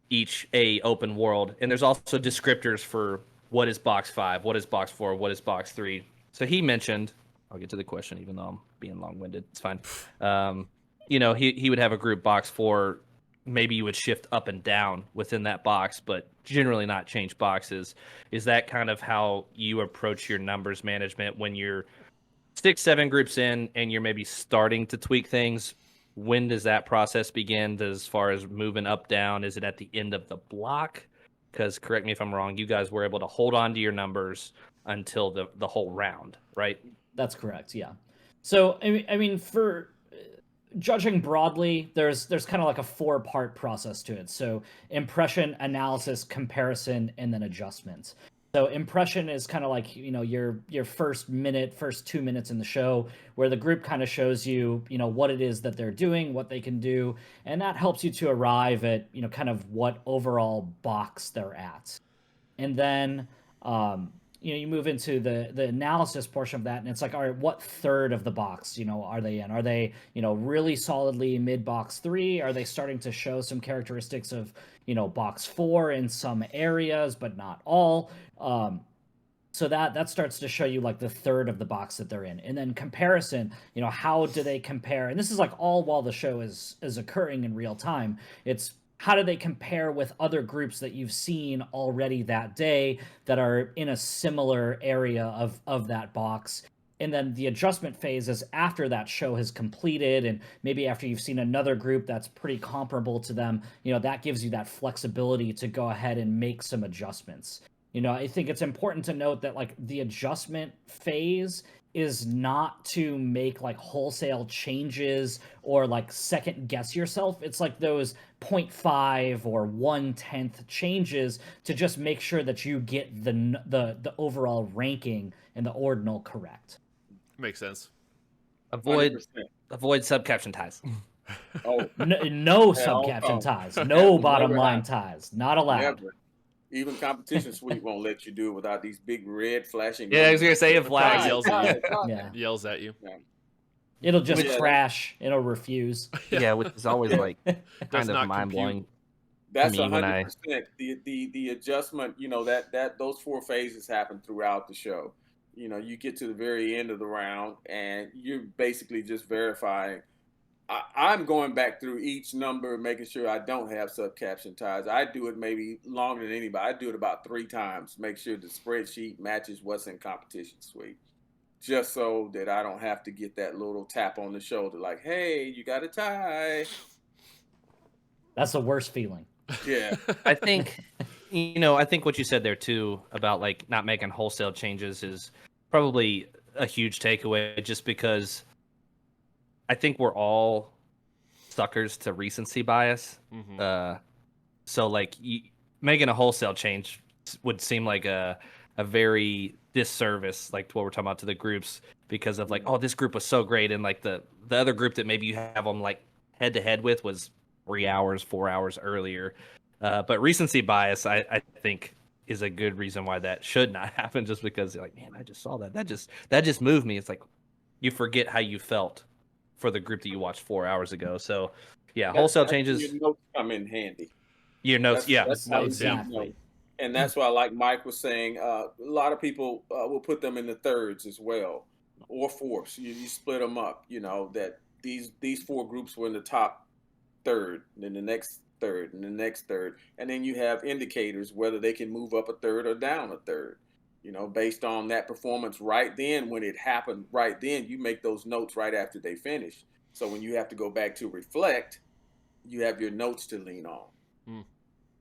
S2: each open world, and there's also descriptors for what is box 5, what is box 4, what is box 3. So he mentioned, I'll get to the question even though I'm being long-winded, it's fine. He would have a group box 4, maybe you would shift up and down within that box, but generally not change boxes. Is that kind of how you approach your numbers management when you're 6-7 groups in and you're maybe starting to tweak things? When does that process begin as far as moving up, down? Is it at the end of the block? Because correct me if I'm wrong, you guys were able to hold on to your numbers until the whole round, right?
S4: That's correct, yeah. So I mean, for judging broadly, there's kind of like a 4-part process to it. So impression, analysis, comparison, and then adjustments. So impression is kind of like, your first 2 minutes in the show, where the group kind of shows you, what it is that they're doing, what they can do, and that helps you to arrive at, kind of what overall box they're at. And then you move into the analysis portion of that, and it's like, all right, what third of the box are they in? Are they really solidly mid box 3? Are they starting to show some characteristics of box 4 in some areas but not all? So that starts to show you like the third of the box that they're in. And then comparison, how do they compare? And this is like all while the show is occurring in real time. It's how do they compare with other groups that you've seen already that day that are in a similar area of that box? And then the adjustment phase is after that show has completed, and maybe after you've seen another group that's pretty comparable to them, that gives you that flexibility to go ahead and make some adjustments. I think it's important to note that like the adjustment phase is not to make like wholesale changes or like second guess yourself. It's like those 0.5 or 1/10 changes to just make sure that you get the overall ranking and the ordinal correct.
S1: Makes sense.
S2: Avoid
S3: 100%.
S2: subcaption ties.
S3: Oh,
S4: No subcaption ties, no bottom line ties, not allowed.
S3: never. Even competition suite won't let you do it without these big red flashing.
S2: Yeah, I was gonna say if
S1: Flag
S2: flags.
S1: yells at you.
S4: Yeah,
S1: Yells at you.
S4: it'll just
S3: Yeah.
S4: crash. It'll refuse.
S2: Yeah, which is always like
S1: Does
S2: kind
S1: not
S2: of mind blowing.
S3: That's
S2: me when I-
S3: 100%. The adjustment, that those 4 phases happen throughout the show. You get to the very end of the round, and you're basically just verifying. I'm going back through each number, making sure I don't have subcaption ties. I do it maybe longer than anybody. I do it about 3 times. Make sure the spreadsheet matches what's in competition suite, just so that I don't have to get that little tap on the shoulder, like, "Hey, you got a tie."
S4: That's the worst feeling.
S3: Yeah.
S2: I think I think what you said there too about like not making wholesale changes is probably a huge takeaway, just because I think we're all suckers to recency bias.
S1: Mhm.
S2: So like making a wholesale change would seem like a very disservice, like what we're talking about, to the groups, because of like, oh, this group was so great, and like the other group that maybe you have them like head to head with was 3 hours, 4 hours earlier. But recency bias, I think, is a good reason why that should not happen, just because you're like, man, I just saw that. That just moved me. It's like you forget how you felt for the group that you watched 4 hours ago. So yeah, wholesale
S3: That's where
S2: changes.
S3: your notes come in handy.
S2: Your notes, yeah.
S3: That's how
S1: Notes,
S3: you
S1: yeah.
S3: know. And that's why, like Mike was saying, a lot of people will put them in the thirds as well, or fourths. You split them up. That these 4 groups were in the top third, and then the next third, and the next third, and then you have indicators whether they can move up a third or down a third. Based on that performance right then, when it happened right then, you make those notes right after they finish. So when you have to go back to reflect, you have your notes to lean on.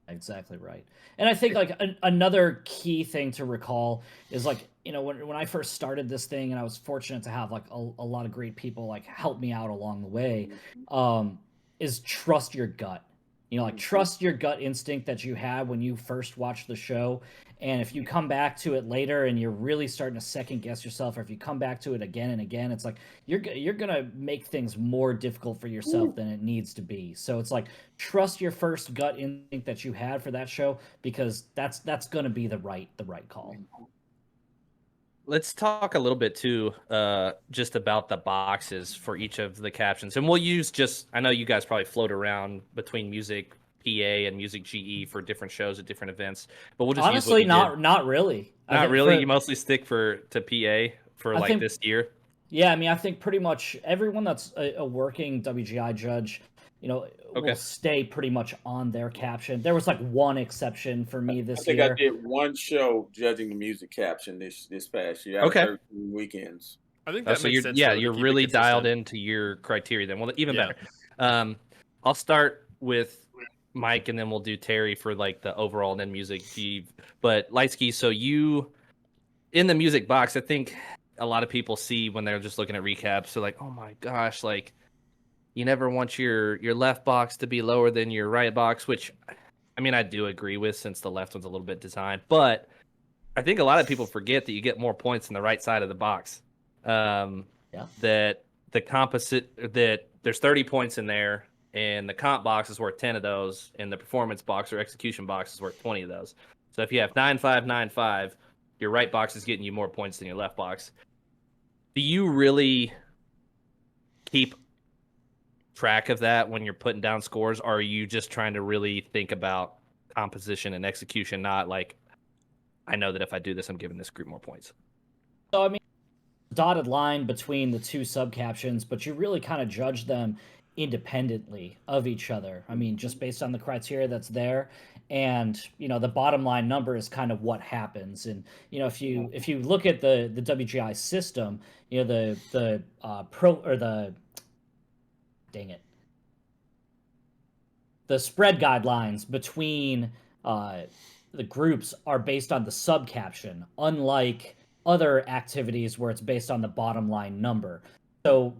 S4: Exactly right. And I think like another key thing to recall is like, when I first started this thing, and I was fortunate to have like a lot of great people like help me out along the way, is trust your gut. Like trust your gut instinct that you had when you first watched the show. And if you come back to it later and you're really starting to second guess yourself, or if you come back to it again and again, it's like you're gonna make things more difficult for yourself than it needs to be. So it's like trust your first gut instinct that you had for that show, because that's gonna be the right call.
S2: Let's talk a little bit too, just about the boxes for each of the captions, and we'll use I know you guys probably float around between music PA and music GE for different shows at different events, but we'll just
S4: Honestly,
S2: use what you did.
S4: not really.
S2: Not really. You mostly stick to PA for like this year.
S4: Yeah, I mean, I think pretty much everyone that's a working WGI judge,
S2: Okay.
S4: will stay pretty much on their caption. There was like one exception for me this
S3: I think
S4: year.
S3: I did one show judging the music caption this past year.
S2: Okay.
S3: 13 weekends.
S1: I think that
S2: So
S1: makes
S2: you're
S1: sense.
S2: yeah,
S1: though, to
S2: you're
S1: keep it
S2: really dialed
S1: consistent.
S2: into your criteria then. Well, even
S1: Yeah.
S2: better. I'll start with Mike, and then we'll do Terry for like the overall, and then music G. But Leitzke, so you in the music box, I think a lot of people see when they're just looking at recaps. They're like, oh my gosh, like you never want your left box to be lower than your right box, which I mean I do agree with since the left one's a little bit designed, but I think a lot of people forget that you get more points on the right side of the box. That the composite that there's 30 points in there, and the comp box is worth 10 of those, and the performance box or execution box is worth 20 of those. So if you have 9-5-9-5, your right box is getting you more points than your left box. Do you really keep track of that when you're putting down scores, or are you just trying to really think about composition and execution, not like, I know that if I do this, I'm giving this group more points?
S4: So, I mean, dotted line between the two subcaptions, but you really kind of judge them independently of each other. I mean, just based on the criteria that's there, and the bottom line number is kind of what happens. And if you look at the WGI system, the pro or the dang it, the spread guidelines between the groups are based on the subcaption, unlike other activities where it's based on the bottom line number. So,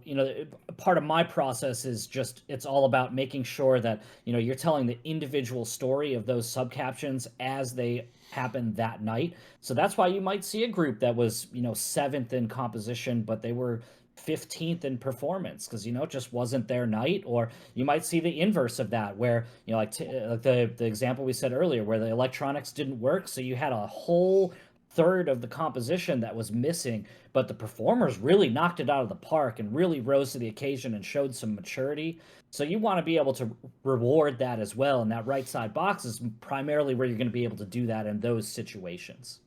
S4: part of my process is just, it's all about making sure that, you're telling the individual story of those subcaptions as they happen that night. So that's why you might see a group that was, 7th in composition, but they were 15th in performance because, it just wasn't their night. Or you might see the inverse of that where, like the example we said earlier where the electronics didn't work. So you had a whole third of the composition that was missing, but the performers really knocked it out of the park and really rose to the occasion and showed some maturity. So you want to be able to reward that as well, and that right side box is primarily where you're going to be able to do that in those situations.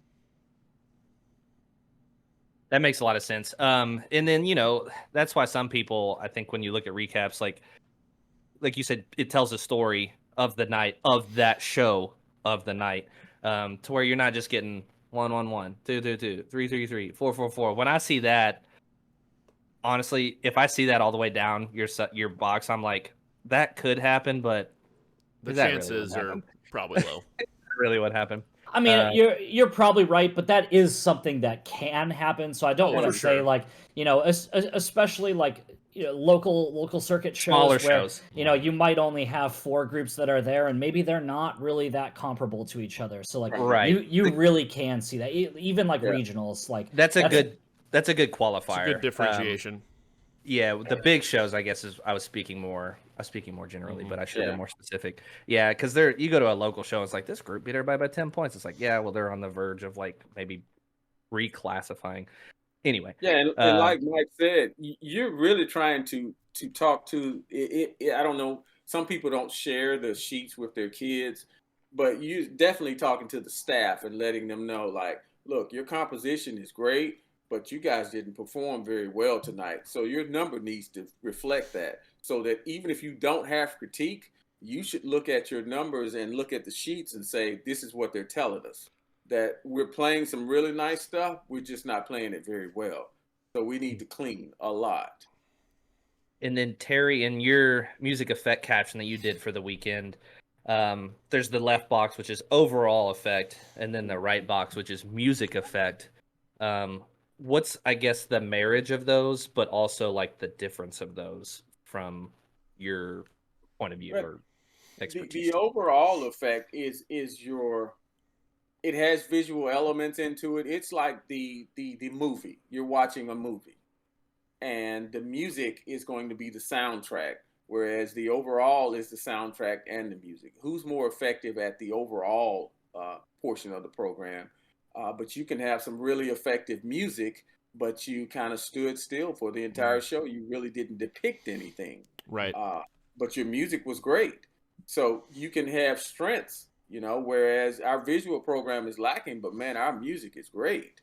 S2: That makes a lot of sense. And then, that's why some people, I think when you look at recaps, like you said, it tells a story of the night, of that show of the night, to where you're not just getting 1-1-1, 2-2-2, 3-3-3, 4-4-4. When I see that, honestly, if I see that all the way down your box, I'm like, that could happen, but
S1: the chances are probably low.
S2: Really what happened?
S4: I mean, you're probably right, but that is something that can happen. So I don't want to say like, especially like local circuit shows
S2: Smaller
S4: where
S2: shows.
S4: You might only have 4 groups that are there, and maybe they're not really that comparable to each other. So like, you really can see that even like regionals. Like
S2: that's a good qualifier.
S1: It's a good differentiation.
S2: The big shows, I guess, is I was speaking more generally, but I should have been more specific. Yeah, because you go to a local show, it's like this group beat everybody by 10 points. It's like, yeah, well, they're on the verge of like maybe reclassifying. Anyway.
S3: Yeah, and like Mike said, you're really trying to talk to it. I don't know. Some people don't share the sheets with their kids, but you're definitely talking to the staff and letting them know, like, look, your composition is great, but you guys didn't perform very well tonight. So your number needs to reflect that, so that even if you don't have critique, you should look at your numbers and look at the sheets and say, this is what they're telling us, that we're playing some really nice stuff. We're just not playing it very well. So we need to clean a lot.
S2: And then Terry, in your music effect caption that you did for the weekend, there's the left box, which is overall effect, and then the right box, which is music effect. What's, I guess, the marriage of those, but also like the difference of those from your point of view or expertise?
S3: The overall effect is it has visual elements into it. It's like the movie. You're watching a movie, and the music is going to be the soundtrack, whereas the overall is the soundtrack and the music. Who's more effective at the overall portion of the program? But you can have some really effective music, but you kind of stood still for the entire show. You really didn't depict anything.
S1: Right.
S3: But your music was great. So you can have strengths, whereas our visual program is lacking, but man, our music is great.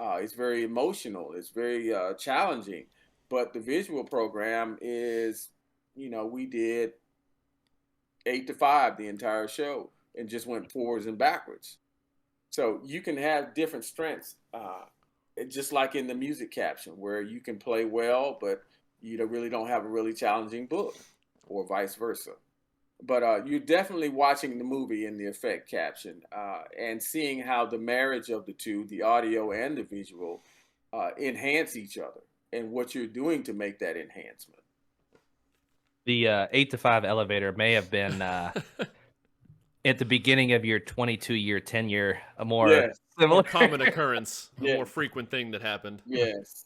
S3: It's very emotional. It's very challenging. But the visual program is, we did 8-5 the entire show and just went forwards and backwards. So you can have different strengths, just like in the music caption, where you can play well, but you really don't have a really challenging book, or vice versa. But you're definitely watching the movie in the effect caption and seeing how the marriage of the two, the audio and the visual, enhance each other and what you're doing to make that enhancement.
S2: The 8 to 5 elevator may have been at the beginning of your 22-year tenure a more
S3: Yes.
S2: similar
S1: More common occurrence, a
S3: Yeah.
S1: more frequent thing that happened.
S3: Yes,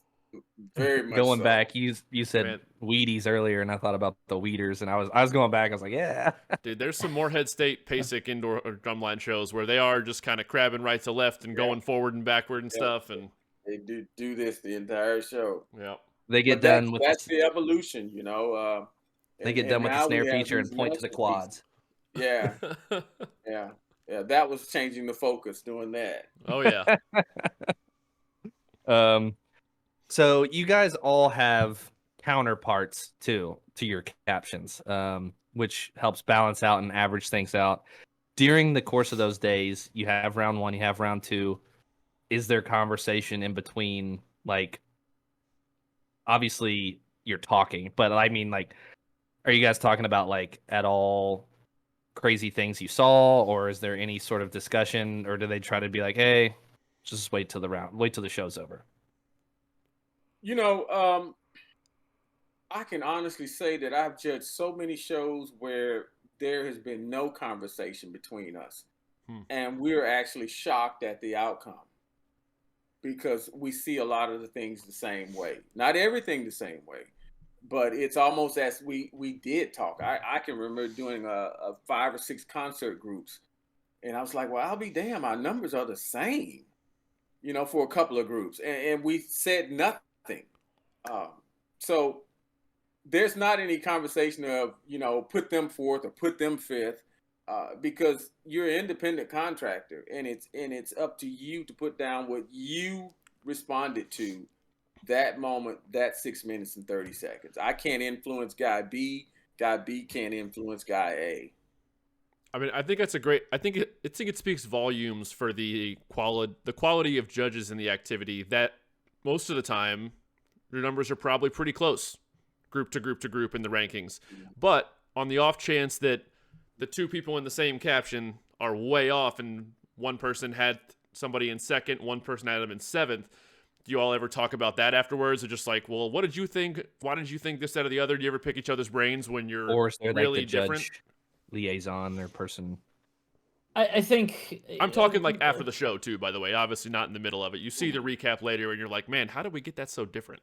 S3: very much
S2: going
S3: so.
S2: back. You said
S1: Man.
S2: Wheaties earlier, and I thought about the Weeders, and I was going back. I was like, yeah.
S1: Dude, there's some Morehead State PASIC indoor or drumline shows where they are just kind of crabbing right to left and going forward and backward and stuff. And
S3: They do this the entire show.
S1: yeah,
S2: They get
S3: But
S2: done with
S3: that's
S2: the,
S3: the evolution, you know.
S2: they get done with the
S3: now we
S2: snare
S3: have
S2: feature and
S3: these
S2: point to the
S3: masterpieces.
S2: quads.
S3: Yeah, yeah. That was changing the focus doing that.
S1: oh yeah,
S2: So you guys all have counterparts to your captions, which helps balance out and average things out. During the course of those days, you have round 1, you have round 2. Is there conversation in between? Like, obviously you're talking, but I mean, like, are you guys talking about like at all crazy things you saw, or is there any sort of discussion, or do they try to be like, hey, just wait till the show's over?
S3: You know, I can honestly say that I've judged so many shows where there has been no conversation between us. And we're actually shocked at the outcome because we see a lot of the things the same way. Not everything the same way, but it's almost as we did talk. I can remember doing a 5 or 6 concert groups, and I was like, well, I'll be damned, our numbers are the same, you know, for a couple of groups. And we said nothing. So there's not any conversation of, you know, put them fourth or put them fifth, because you're an independent contractor, and it's up to you to put down what you responded to that moment, that 6 minutes and 30 seconds. I can't influence guy B. Guy B can't influence guy A.
S1: I mean, I think that's a great. I think it speaks volumes for the quality of judges in the activity. That most of the time, your numbers are probably pretty close, group to group to group in the rankings. But on the off chance that the two people in the same caption are way off, and one person had somebody in second, one person had them in seventh, do you all ever talk about that afterwards, or just like, well, what did you think? Why did you think this, that, or the other? Do you ever pick each other's brains when you're
S2: Or is there
S1: really
S2: like the
S1: different?
S2: judge liaison or person?
S4: I think
S1: I'm talking like after the show too, by the way. Obviously not in the middle of it. You see the recap later, and you're like, man, how did we get that so different?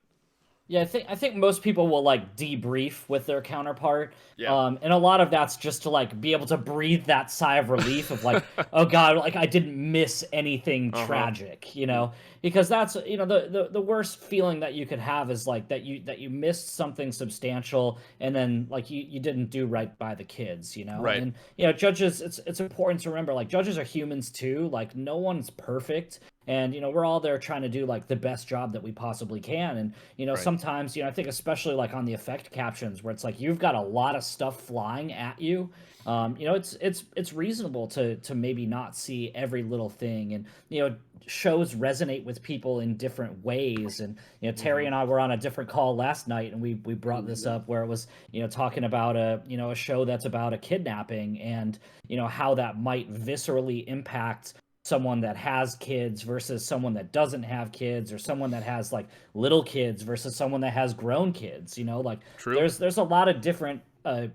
S4: Yeah, I think most people will like debrief with their counterpart.
S1: Yeah.
S4: And a lot of that's just to like be able to breathe that sigh of relief of like, oh God, like I didn't miss anything tragic, you know? Because that's, you know, the worst feeling that you could have is like that you missed something substantial, and then like you didn't do right by the kids, you know?
S1: Right.
S4: And you know, judges, it's important to remember, like, judges are humans too. Like, no one's perfect. And, you know, we're all there trying to do like the best job that we possibly can. And, you know, sometimes, you know, I think especially like on the effect captions where it's like you've got a lot of stuff flying at you. You know, it's reasonable to maybe not see every little thing. And, you know, shows resonate with people in different ways. And, you know, Terry and I were on a different call last night, and we brought this up where it was, you know, talking about a show that's about a kidnapping, and, you know, how that might viscerally impact someone that has kids versus someone that doesn't have kids, or someone that has like little kids versus someone that has grown kids, you know, like there's a lot of different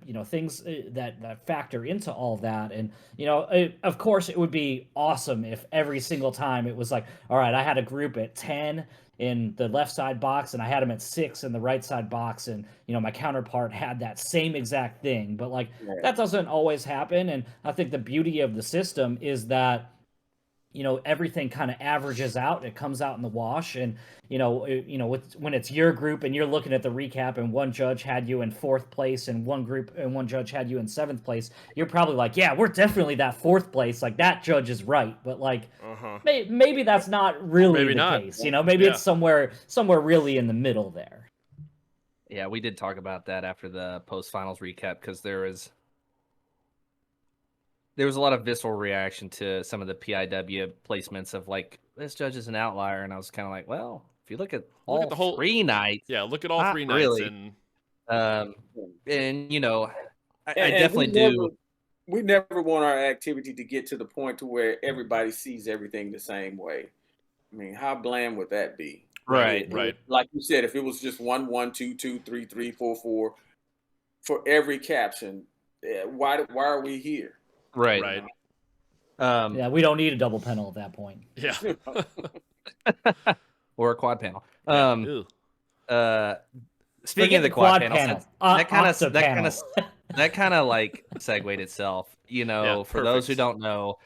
S4: you know, things that factor into all of that. And, you know, of course it would be awesome if every single time it was like, all right, I had a group at 10 in the left side box, and I had them at 6 in the right side box, and, you know, my counterpart had that same exact thing. But like that doesn't always happen. And I think the beauty of the system is that, you know, everything kind of averages out. It comes out in the wash. And, you know, when it's your group and you're looking at the recap, and one judge had you in 4th place, and one judge had you in 7th place, you're probably like, yeah, we're definitely that 4th place. Like, that judge is right. But like, maybe that's not really case. You know, maybe it's somewhere really in the middle there.
S2: Yeah, we did talk about that after the post-finals recap, because there was a lot of visceral reaction to some of the PIW placements of like, this judge is an outlier, and I was kind of like, well, if you look at the whole 3 nights,
S1: look at all 3 nights,
S2: really. And you know, I definitely do.
S3: We never want our activity to get to the point to where everybody sees everything the same way. I mean, how bland would that be?
S2: Right.
S1: Right.
S3: Like you said, if it was just 1, 1, 2, 2, 3, 3, 4, 4 for every caption, why are we here?
S2: Right.
S1: Right.
S4: Yeah, we don't need a double panel at that point.
S1: Yeah.
S2: Or a quad panel.
S1: Yeah. Ew.
S2: Speaking
S4: Forget
S2: of the quad panel, that kind of like segued itself. You know,
S1: Yeah,
S2: for those who
S1: perfect.
S2: don't know,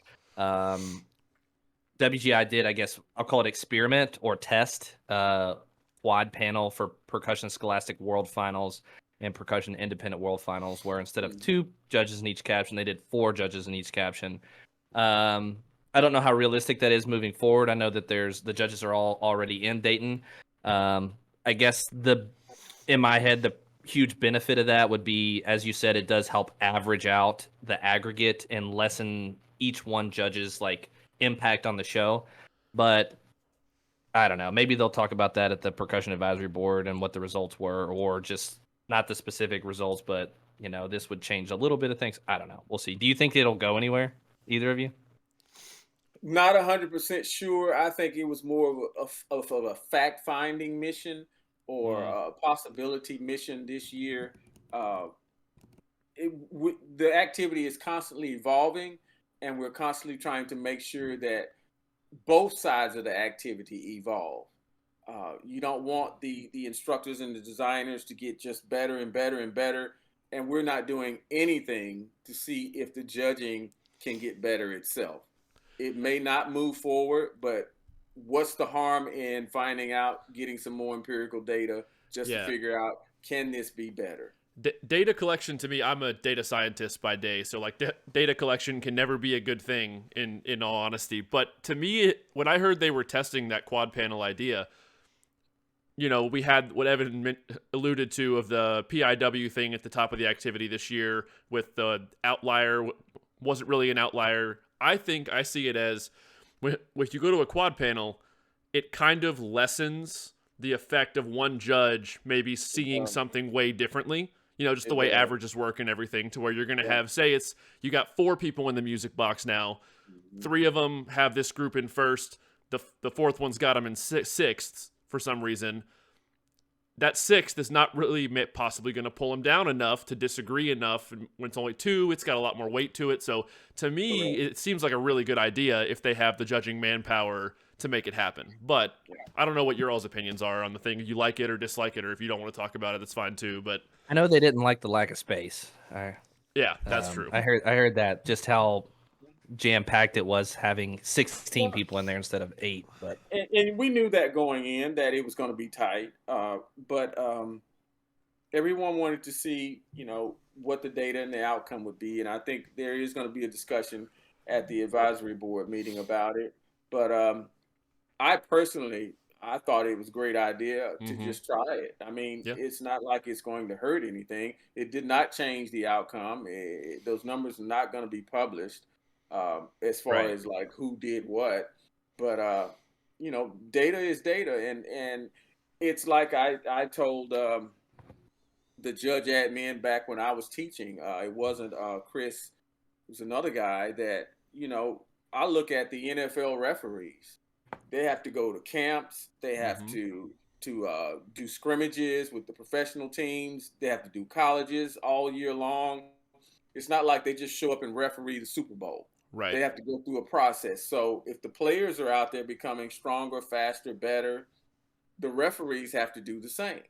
S2: WGI did, I guess I'll call it experiment or test quad panel for Percussion Scholastic World Finals and Percussion Independent World Finals, where instead of 2 judges in each caption, they did 4 judges in each caption. I don't know how realistic that is moving forward. I know that the judges are all already in Dayton. I guess in my head, the huge benefit of that would be, as you said, it does help average out the aggregate and lessen each one judge's like impact on the show. But I don't know. Maybe they'll talk about that at the Percussion Advisory Board and what the results were, or just not the specific results, but you know, this would change a little bit of things. I don't know. We'll see. Do you think it'll go anywhere? Either of you?
S3: Not 100% sure. I think it was more of a fact-finding mission or a possibility mission this year. The activity is constantly evolving, and we're constantly trying to make sure that both sides of the activity evolve. You don't want the instructors and the designers to get just better and better and better, and we're not doing anything to see if the judging can get better itself. It may not move forward, but what's the harm in finding out, getting some more empirical data just to figure out, can this be better?
S1: Data collection, to me, I'm a data scientist by day, so like data collection can never be a good thing in all honesty. But to me, when I heard they were testing that quad panel idea, you know, we had what Evan alluded to of the PIW thing at the top of the activity this year with the outlier wasn't really an outlier. I think I see it as when you go to a quad panel, it kind of lessens the effect of one judge maybe seeing something way differently. You know, just the way averages work and everything, to where you're going to have, say you got 4 people in the music box now. 3 of them have this group in first. The 4th one's got them in 6th for some reason. That 6th is not really possibly going to pull them down enough to disagree enough. And when it's only 2, it's got a lot more weight to it. So to me, it seems like a really good idea if they have the judging manpower to make it happen. But I don't know what your all's opinions are on the thing. You like it or dislike it, or if you don't want to talk about it, that's fine too. But
S2: I know they didn't like the lack of space.
S1: Yeah, that's true.
S2: I heard that, just how jam-packed it was having 16 people in there instead of 8. But
S3: and we knew that going in, that it was going to be tight. But everyone wanted to see, you know, what the data and the outcome would be. And I think there is going to be a discussion at the advisory board meeting about it. But I thought it was a great idea to just try it. I mean, it's not like it's going to hurt anything. It did not change the outcome. Those numbers are not going to be published as far as like who did what. But, you know, data is data. And it's like I told the judge admin back when I was teaching. It wasn't Chris. It was another guy that, you know, I look at the NFL referees. They have to go to camps. They have to do scrimmages with the professional teams. They have to do colleges all year long. It's not like they just show up and referee the Super Bowl.
S1: Right.
S3: They have to go through a process. So if the players are out there becoming stronger, faster, better, the referees have to do the same.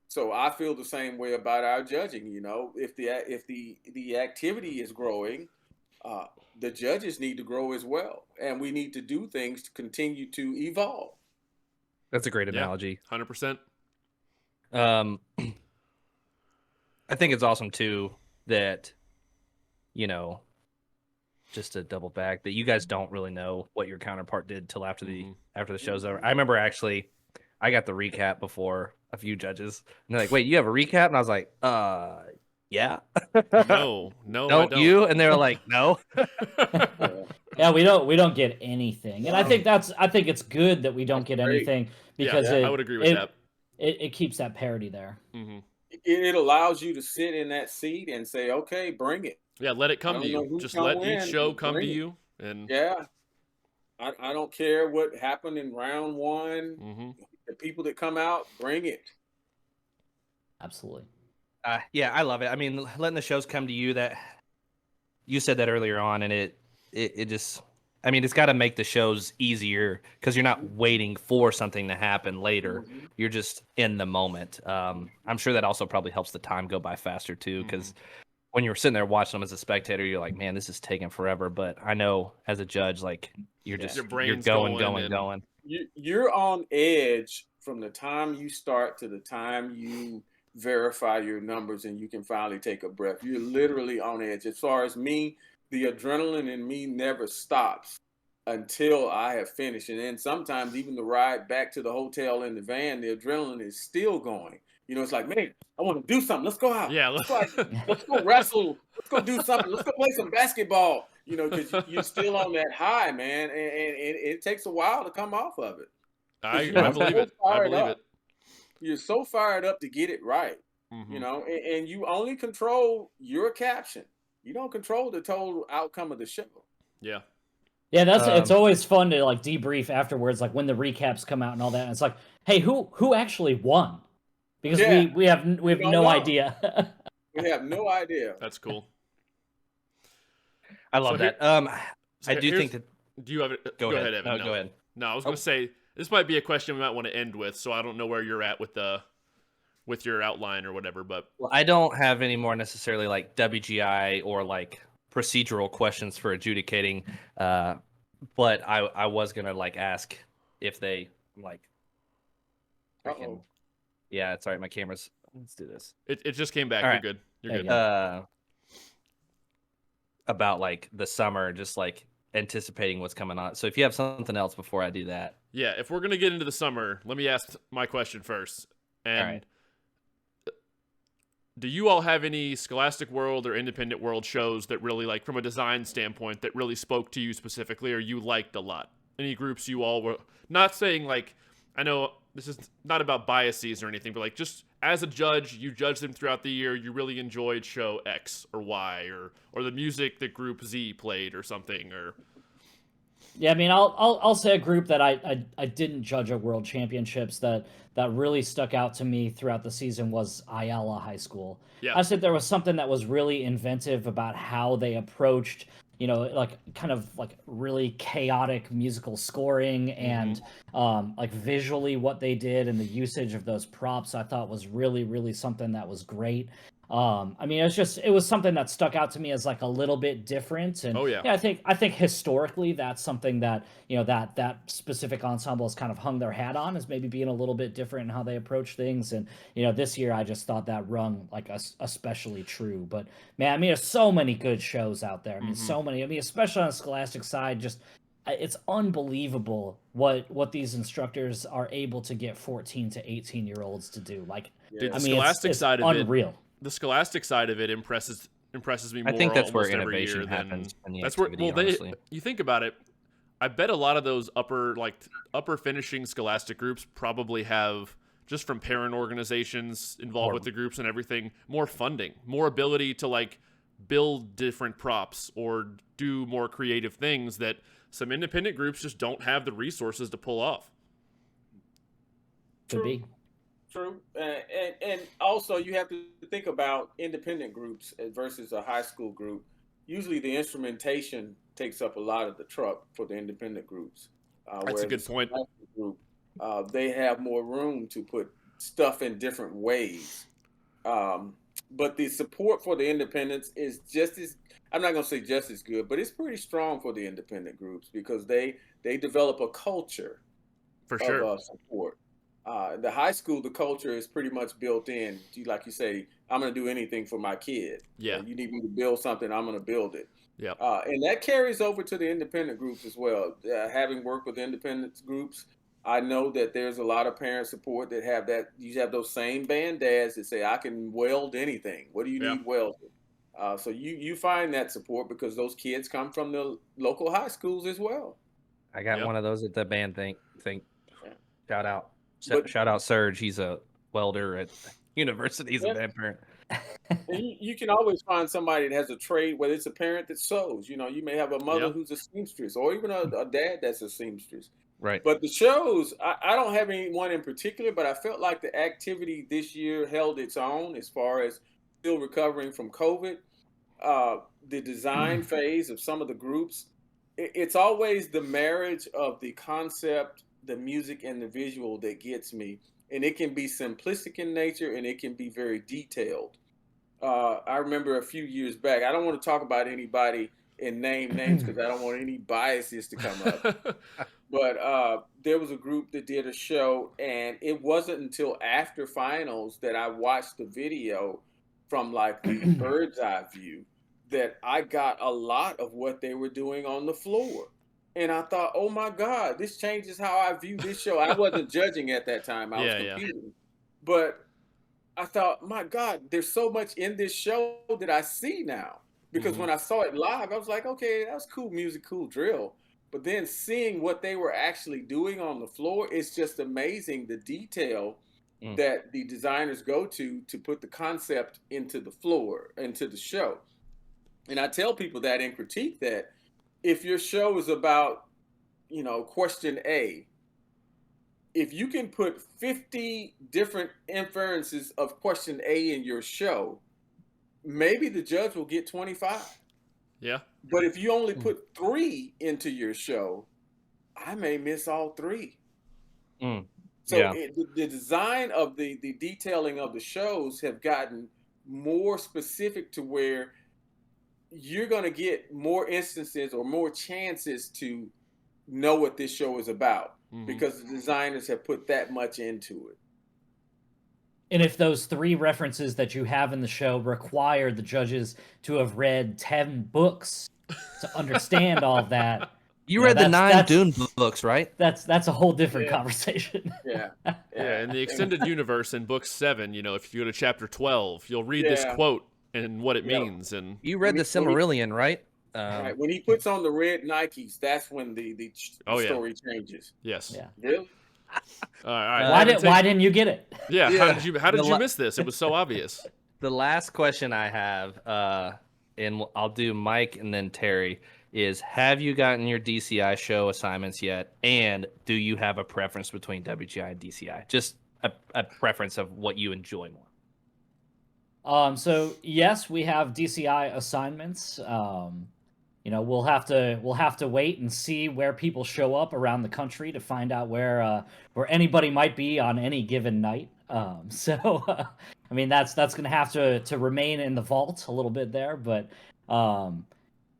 S3: So I feel the same way about our judging. You know, if the activity is growing, the judges need to grow as well, and we need to do things to continue to evolve.
S2: that's a great analogy.
S1: 100%.
S2: I think it's awesome too that, you know, just to double back, that you guys don't really know what your counterpart did till after the show's over. I remember actually I got the recap before a few judges, and they're like, "Wait, you have a recap?" And I was like, yeah.
S1: No, I
S2: don't
S1: don't.
S2: you? And they were like, no.
S4: Yeah, we don't get anything, and I think it's good that we don't get anything, because
S1: I would agree with that.
S4: It keeps that parity there.
S3: It allows you to sit in that seat and say, "Okay, bring it."
S1: Yeah, let it come to you. Just let each show come to you. And
S3: I don't care what happened in round 1. The people that come out, bring it.
S4: Absolutely.
S2: Yeah, I love it. I mean, letting the shows come to you, that you said that earlier on, and it just, I mean, it's got to make the shows easier because you're not waiting for something to happen later.
S3: Mm-hmm.
S2: You're just in the moment. I'm sure that also probably helps the time go by faster too, because when you're sitting there watching them as a spectator, you're like, man, this is taking forever. But I know as a judge, like you're just
S1: Your
S2: you're
S1: brain's
S2: going.
S3: You're on edge from the time you start to the time you verify your numbers and you can finally take a breath. You're literally on edge. As far as me, the adrenaline in me never stops until I have finished. And then sometimes even the ride back to the hotel in the van, the adrenaline is still going. You know, it's like, man, I want to do something. Let's go out.
S1: Yeah.
S3: Let's go wrestle. Let's go do something. Let's go play some basketball. You know, because you're still on that high, man. And it takes a while to come off of it.
S1: I believe it. I believe it.
S3: You're so fired up to get it right, you know, and you only control your caption. You don't control the total outcome of the show.
S1: Yeah.
S4: Yeah, it's always fun to like debrief afterwards, like when the recaps come out and all that. And it's like, hey, who actually won? Because we have no idea.
S3: We have no idea.
S1: That's cool.
S2: I love that. I do think that.
S1: Do you have it? Go ahead, Evan.
S2: No, go ahead.
S1: No, I was going to say this might be a question we might want to end with, so I don't know where you're at with your outline or whatever. But
S2: well, I don't have any more necessarily like WGI or like procedural questions for adjudicating, but I was gonna like ask if they like. Freaking, yeah, it's all right. My camera's. Let's do this.
S1: It just came back.
S2: All
S1: You're
S2: right.
S1: good. You're good.
S2: About like the summer, just like anticipating what's coming on. So if you have something else before I do that.
S1: Yeah, if we're gonna get into the summer, let me ask my question first. And
S2: all right.
S1: Do you all have any Scholastic World or Independent World shows that really, like, from a design standpoint, that really spoke to you specifically or you liked a lot? Any groups you all were, not saying, like, I know this is not about biases or anything, but, like, just as a judge, you judge them throughout the year, you really enjoyed show X or Y or the music that group Z played or something, or...
S4: Yeah, I mean, I'll say a group that I didn't judge at World Championships that really stuck out to me throughout the season was Ayala High School.
S1: Yeah.
S4: I said there was something that was really inventive about how they approached, you know, like kind of like really chaotic musical scoring and like visually what they did and the usage of those props I thought was really, really something that was great. I mean, it was something that stuck out to me as like a little bit different. And I think historically that's something that, you know, that specific ensemble has kind of hung their hat on, is maybe being a little bit different in how they approach things. And, you know, this year I just thought that rung like especially true. But man, I mean, there's so many good shows out there. I mean, so many, I mean, especially on the Scholastic side, just, it's unbelievable what these instructors are able to get 14 to 18-year-olds to do. Like,
S1: Dude,
S4: I mean,
S1: Scholastic
S4: it's
S1: side of
S4: unreal.
S1: The Scholastic side of it impresses me more.
S2: I think that's where
S1: almost every
S2: innovation
S1: year
S2: happens.
S1: That's where. Well, you think about it. I bet a lot of those upper finishing Scholastic groups probably have, just from parent organizations involved with the groups and everything, more funding, more ability to like build different props or do more creative things that some independent groups just don't have the resources to pull off.
S4: Could be.
S3: True. And also you have to think about independent groups versus a high school group. Usually the instrumentation takes up a lot of the truck for the independent groups.
S1: That's a good point.
S3: Group, they have more room to put stuff in different ways. But the support for the independents is just as, I'm not going to say just as good, but it's pretty strong for the independent groups because they develop a culture of support. The high school, the culture is pretty much built in. Like you say, I'm going to do anything for my kid.
S1: Yeah.
S3: You need me to build something, I'm going to build it.
S1: Yeah.
S3: And that carries over to the independent groups as well. Having worked with independent groups, I know that there's a lot of parent support that have that. You have those same band dads that say, I can weld anything. What do you need welded? So you find that support because those kids come from the local high schools as well.
S2: I got one of those at the band thing. Shout out. Shout out Serge. He's a welder at university. He's a band parent.
S3: You can always find somebody that has a trade, whether it's a parent that sews. You know, you may have a mother who's a seamstress or even a dad that's a seamstress.
S2: Right.
S3: But the shows, I don't have anyone in particular, but I felt like the activity this year held its own as far as still recovering from COVID. The design phase of some of the groups, it's always the marriage of the concept, the music, and the visual that gets me. And it can be simplistic in nature and it can be very detailed. I remember a few years back, I don't want to talk about anybody and name names because I don't want any biases to come up. But there was a group that did a show, and it wasn't until after finals that I watched the video from like the bird's eye view that I got a lot of what they were doing on the floor. And I thought, oh my God, this changes how I view this show. I wasn't judging at that time, I was competing. But I thought, my God, there's so much in this show that I see now. Because when I saw it live, I was like, okay, that was cool music, cool drill. But then seeing what they were actually doing on the floor, it's just amazing the detail that the designers go to put the concept into the floor, into the show. And I tell people that in critique that if your show is about, question A, if you can put 50 different inferences of question A in your show, maybe the judge will get 25.
S1: Yeah.
S3: But if you only put 3 into your show, I may miss all 3. So the design of the detailing of the shows have gotten more specific to where you're going to get more instances or more chances to know what this show is about because the designers have put that much into it.
S4: And if those 3 references that you have in the show require the judges to have read 10 books to understand all of that.
S2: You read the 9 Dune books, right?
S4: That's a whole different conversation.
S3: Yeah.
S1: In the extended universe in book 7, if you go to chapter 12, you'll read this quote and what it means. And
S2: you read the Silmarillion, right?
S3: Right. When he puts on the red Nikes, that's when the story changes.
S1: Yes.
S4: Yeah.
S3: Really?
S1: All right.
S4: Why didn't you get it?
S1: Yeah. How did you miss this? It was so obvious.
S2: The last question I have, and I'll do Mike and then Terry, is have you gotten your DCI show assignments yet? And do you have a preference between WGI and DCI? Just a preference of what you enjoy more.
S4: So yes, we have DCI assignments. We'll have to wait and see where people show up around the country to find out where anybody might be on any given night. That's going to have to remain in the vault a little bit there. But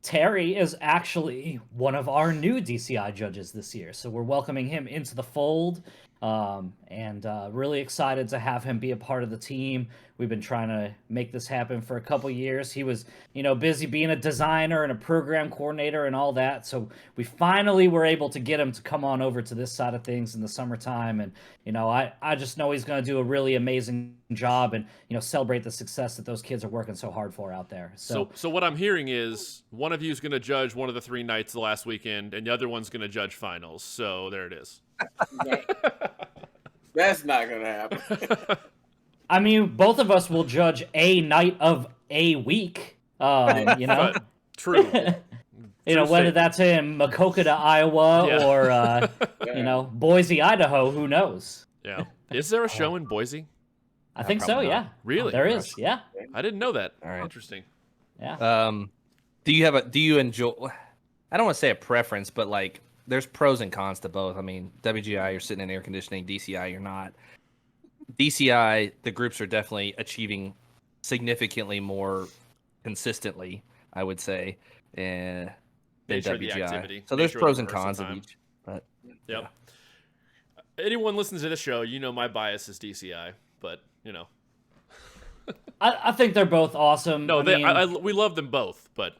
S4: Terry is actually one of our new DCI judges this year, so we're welcoming him into the fold. And really excited to have him be a part of the team. We've been trying to make this happen for a couple years. He was, busy being a designer and a program coordinator and all that. So we finally were able to get him to come on over to this side of things in the summertime. And, I just know he's going to do a really amazing job and, celebrate the success that those kids are working so hard for out there. So
S1: what I'm hearing is one of you is going to judge one of the 3 nights the last weekend and the other one's going to judge finals. So there it is.
S3: That's not going to happen.
S4: Both of us will judge a night of a week.
S1: True.
S4: Whether that's in Makokata, Iowa, or Boise, Idaho, who knows?
S1: Yeah. Is there a show in Boise?
S4: I think so. Yeah.
S1: Really?
S4: There is. Yeah.
S1: I didn't know that.
S2: All right.
S1: Interesting.
S4: Yeah.
S2: Do you enjoy? I don't want to say a preference, but like, there's pros and cons to both. WGI, you're sitting in air conditioning. DCI, you're not. DCI, the groups are definitely achieving significantly more consistently, I would say, than WGI. So there's pros and cons of each. But
S1: yep. Yeah. Anyone listens to this show, my bias is DCI, but
S4: I think they're both awesome.
S1: No, we love them both, but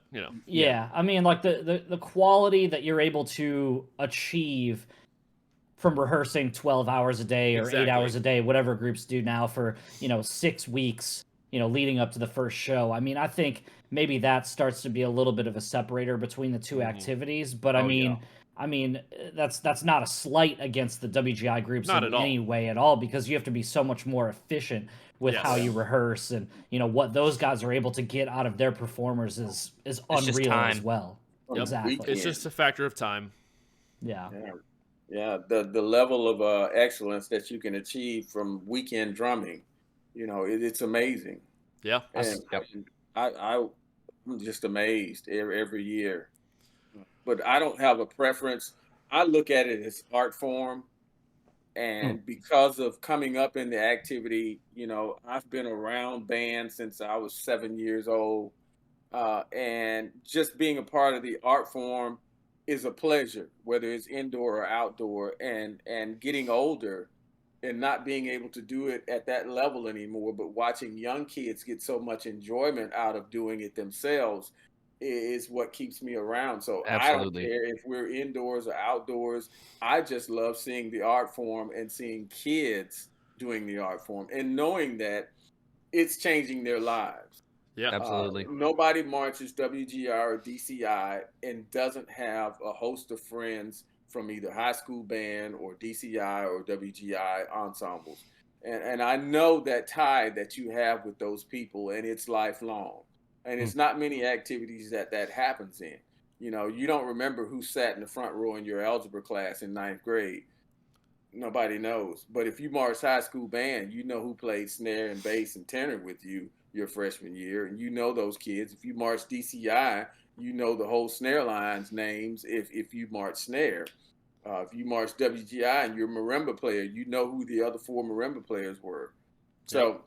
S4: Yeah, like the quality that you're able to achieve from rehearsing 12 hours a day or 8 hours a day, whatever groups do now for 6 weeks, leading up to the first show. I think maybe that starts to be a little bit of a separator between the two activities, but that's not a slight against the WGI groups in any way at all, because you have to be so much more efficient with how you rehearse, and what those guys are able to get out of their performers is unreal as well.
S1: Yep.
S4: Exactly.
S1: It's just a factor of time.
S4: Yeah.
S3: Yeah, the level of excellence that you can achieve from weekend drumming, it's amazing.
S1: Yeah.
S3: And
S2: Yep.
S3: I'm just amazed every year. But I don't have a preference. I look at it as art form.
S2: Hmm.
S3: And because of coming up in the activity, I've been around bands since I was 7 years old. And just being a part of the art form is a pleasure, whether it's indoor or outdoor. And getting older and not being able to do it at that level anymore, but watching young kids get so much enjoyment out of doing it themselves is what keeps me around. So I don't
S2: Absolutely.
S3: care if we're indoors or outdoors. I just love seeing the art form and seeing kids doing the art form and knowing that it's changing their lives.
S1: Yeah.
S2: Absolutely.
S3: Nobody marches WGI or DCI and doesn't have a host of friends from either high school band or DCI or WGI ensembles. And I know that tie that you have with those people, and it's lifelong. And
S2: Hmm.
S3: it's not many activities that happens in. You don't remember who sat in the front row in your algebra class in ninth grade. Nobody knows. But if you march high school band, you know who played snare and bass and tenor with you your freshman year, and you know those kids. If you march DCI, you know the whole snare line's names. If you march snare, if you march WGI and you're a marimba player, you know who the other four marimba players were.
S1: Yep.
S3: So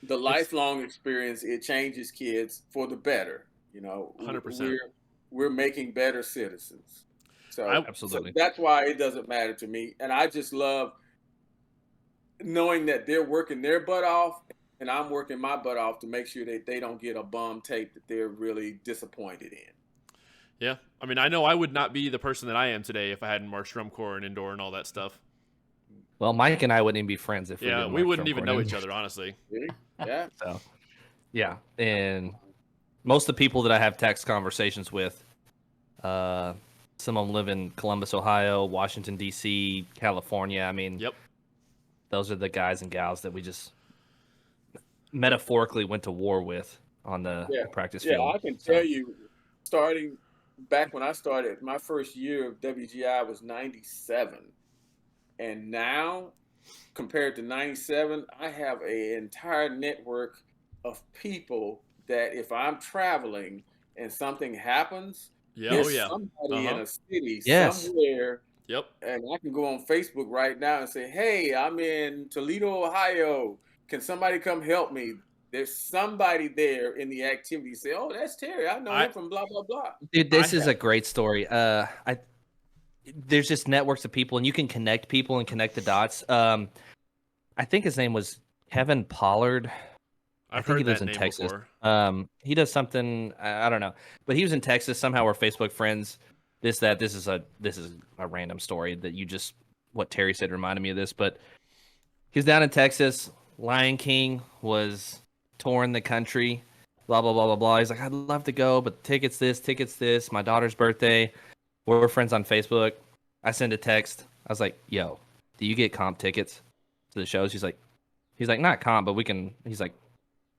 S3: the
S1: It's
S3: lifelong experience, it changes kids for the better.
S1: 100%.
S3: We're making better citizens. So,
S1: I
S3: so
S2: Absolutely.
S3: that's why it doesn't matter to me. And I just love knowing that they're working their butt off and I'm working my butt off to make sure that they don't get a bum tape that they're really disappointed in.
S1: Yeah. I mean, I know I would not be the person that I am today if I hadn't marched drum corps and indoor and all that stuff.
S2: Well, Mike and I wouldn't even be friends if we
S1: Yeah,
S2: didn't
S1: we
S2: march
S1: wouldn't
S2: drum
S1: even
S2: corps
S1: know
S2: in.
S1: each other, honestly.
S3: Really? Yeah.
S2: So, yeah, and most of the people that I have text conversations with, some of them live in Columbus, Ohio, Washington D.C., California. I mean,
S1: Yep.
S2: those are the guys and gals that we just metaphorically went to war with on the
S3: Yeah.
S2: practice
S3: Yeah.
S2: field.
S3: I can
S2: So,
S3: tell you, starting back when I started, my first year of WGI was 97. And now, compared to 97, I have an entire network of people that if I'm traveling and something happens,
S1: Yeah. Oh,
S3: there's
S1: yeah.
S3: somebody in
S1: Uh-huh.
S3: a city
S2: yes,
S3: somewhere,
S1: Yep.
S3: and I can go on Facebook right now and say, hey, I'm in Toledo, Ohio. Can somebody come help me? There's somebody there in the activity. Say, oh, that's Terry. I know
S1: I
S3: him from blah, blah, blah.
S2: dude,
S1: I
S2: this is a great story. There's just networks of people, and you can connect people and connect the dots. I think his name was Kevin Pollard. I
S1: I've
S2: think he
S1: heard
S2: lives
S1: that
S2: in
S1: name
S2: Texas.
S1: before.
S2: He does something I don't know, but he was in Texas somehow. We're Facebook friends. This is a random story that you just what Terry said reminded me of this. But he's down in Texas. Lion King was touring the country. Blah blah blah blah blah. He's like, I'd love to go, but tickets this. My daughter's birthday. We're friends on Facebook. I send a text. I was like, yo, do you get comp tickets to the shows? He's like, not comp, but we can. He's like,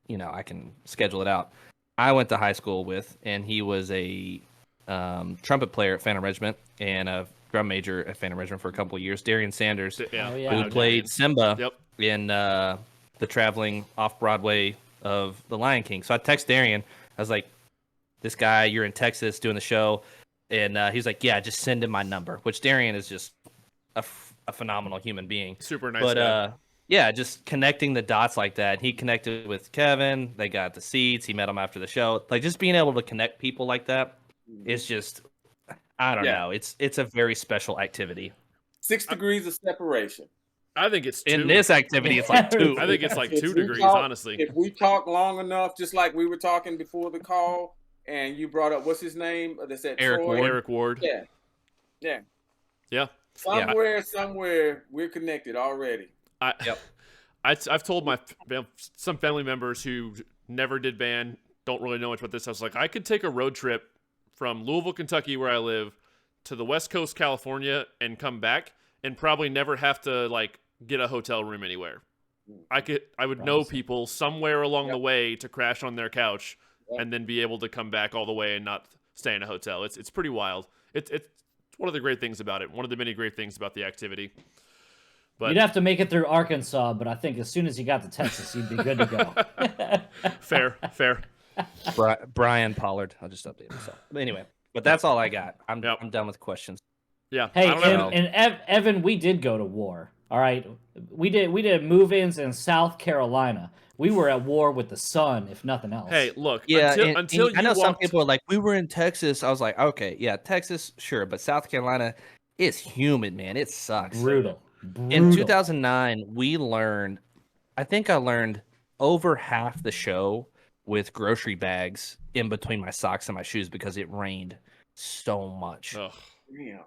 S2: I can schedule it out. I went to high school with, and he was a trumpet player at Phantom Regiment and a drum major at Phantom Regiment for a couple of years. Darian Sanders,
S1: Yeah.
S4: Oh, yeah.
S2: who
S1: I know
S2: played
S1: Darian.
S2: Simba
S1: Yep.
S2: in the traveling off Broadway of The Lion King. So I text Darian. I was like, this guy, you're in Texas doing the show. And he's like, yeah, just send him my number, which Darian is just a phenomenal human being.
S1: Super nice
S2: But
S1: guy.
S2: yeah, just connecting the dots like that. He connected with Kevin. They got the seats. He met him after the show. Like just being able to connect people like that is just, I don't
S3: Yeah.
S2: know. It's a very special activity.
S3: 6 degrees of separation.
S1: I think it's 2.
S2: In this activity, it's like 2.
S1: I think it's like
S3: If
S1: 2
S3: we
S1: degrees,
S3: talk-
S1: honestly.
S3: If we talk long enough, just like we were talking before the call, and you brought up what's his name? That's at
S2: Eric
S3: Troy.
S2: Ward.
S1: Eric Ward.
S3: Yeah, yeah.
S1: Yeah.
S3: Somewhere, we're connected already.
S2: Yep.
S1: I've told some family members who never did band, don't really know much about this. I was like, I could take a road trip from Louisville, Kentucky, where I live, to the West Coast, California, and come back, and probably never have to like get a hotel room anywhere. I would know people somewhere along the way to crash on their couch, and then be able to come back all the way and not stay in a hotel. It's pretty wild. It's It's one of the great things about it. One of the many great things about the activity. But
S4: You'd have to make it through Arkansas, but I think as soon as you got to Texas, you'd be good to go.
S1: fair.
S2: Brian Pollard. I'll just update myself. But anyway, but that's all I got. I'm done with questions.
S1: Yeah.
S4: Hey,
S1: I don't know.
S4: and Evan, we did go to war. All right, we did move-ins in South Carolina. We were at war with the sun, if nothing else.
S1: Hey, look.
S2: Yeah,
S1: until
S2: I know
S1: you
S2: some
S1: walked,
S2: people are like, we were in Texas. I was like, okay, yeah, Texas, sure, but South Carolina, it's humid, man. It sucks.
S4: Brutal.
S2: In 2009, we learned, I think I learned over half the show with grocery bags in between my socks and my shoes because it rained so much.
S1: Ugh.
S3: Yeah.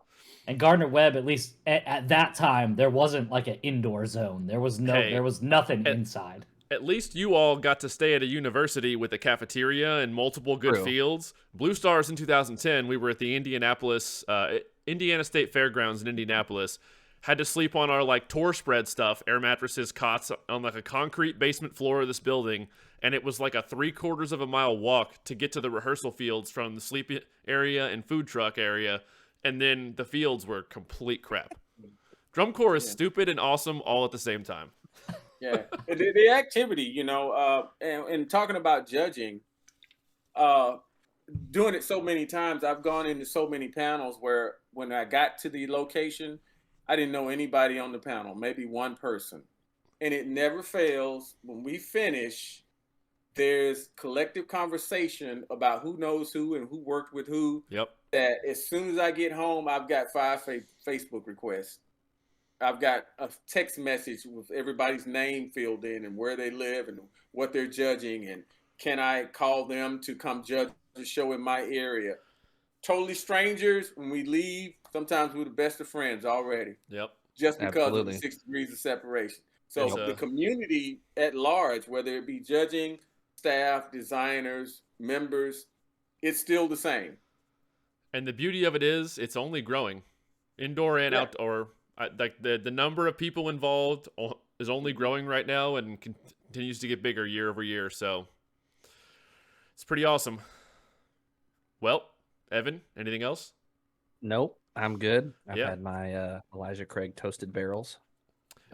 S4: And Gardner Webb, at least at that time, there wasn't like an indoor zone. There was nothing inside.
S1: At least you all got to stay at a university with a cafeteria and multiple good
S2: True.
S1: fields. Blue Stars in 2010, we were at the Indiana State Fairgrounds in Indianapolis. Had to sleep on our like tour spread stuff, air mattresses, cots on like a concrete basement floor of this building, and it was like a 3/4 of a mile walk to get to the rehearsal fields from the sleep area and food truck area, and then the fields were complete crap. Drum corps is stupid and awesome all at the same time.
S3: Yeah, the activity, and talking about judging, doing it so many times, I've gone into so many panels where when I got to the location, I didn't know anybody on the panel, maybe one person. And it never fails. When we finish, there's collective conversation about who knows who and who worked with who.
S1: Yep.
S3: That as soon as I get home, I've got 5 Facebook requests. I've got a text message with everybody's name filled in and where they live and what they're judging. And can I call them to come judge the show in my area? Totally strangers. When we leave, sometimes we're the best of friends already.
S1: Yep.
S3: Just because
S2: Absolutely.
S3: of the 6 degrees of separation. So
S1: Yes,
S3: the community at large, whether it be judging, staff, designers, members, it's still the same.
S1: And the beauty of it is, it's only growing, indoor and outdoor. Like the number of people involved is only growing right now and continues to get bigger year over year. So it's pretty awesome. Well, Evan, anything else?
S2: Nope, I'm good. I've
S1: Yeah.
S2: had my Elijah Craig toasted barrels.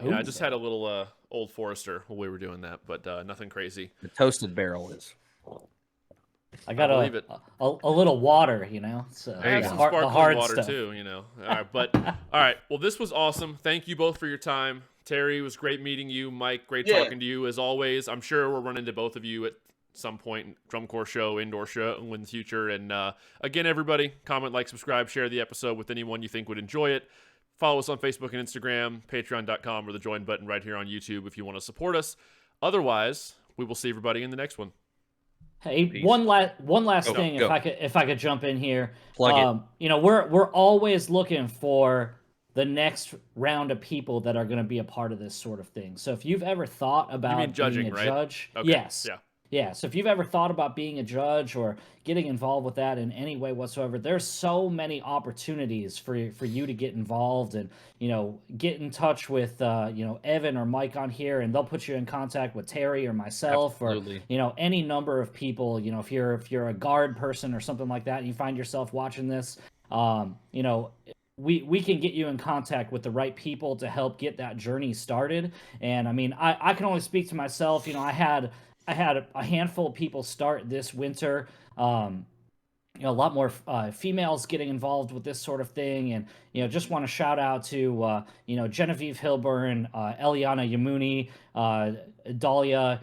S1: Yeah, I just had a little Old Forester while we were doing that, but nothing crazy.
S2: The toasted barrel is.
S4: I got
S1: believe it.
S4: a little water, So
S1: I have
S4: the
S1: some
S4: hard
S1: sparkling water
S4: stuff.
S1: too, All right, but all right. Well, this was awesome. Thank you both for your time. Terry, it was great meeting you. Mike, great talking to you as always. I'm sure we'll run into both of you at some point, drum corps show, indoor show in the future. And again, everybody, comment, like, subscribe, share the episode with anyone you think would enjoy it. Follow us on Facebook and Instagram, patreon.com, or the join button right here on YouTube if you want to support us. Otherwise, we will see everybody in the next one.
S4: Hey,
S2: Peace.
S4: one last
S2: Go,
S4: thing,
S2: go.
S4: if I could jump in here.
S2: Plug it.
S4: We're always looking for the next round of people that are going to be a part of this sort of thing. So if you've ever thought about
S1: mean judging,
S4: being a
S1: right?
S4: judge,
S1: Okay.
S4: yes.
S1: Yeah.
S4: So if you've ever thought about being a judge or getting involved with that in any way whatsoever, there's so many opportunities for you to get involved and, get in touch with, Evan or Mike on here, and they'll put you in contact with Terry or myself.
S2: Absolutely.
S4: Or, any number of people. If you're a guard person or something like that and you find yourself watching this, we can get you in contact with the right people to help get that journey started. And I can only speak to myself. I had a handful of people start this winter. A lot more females getting involved with this sort of thing, and just want to shout out to Genevieve Hilburn, Eliana Yamuni, Dahlia,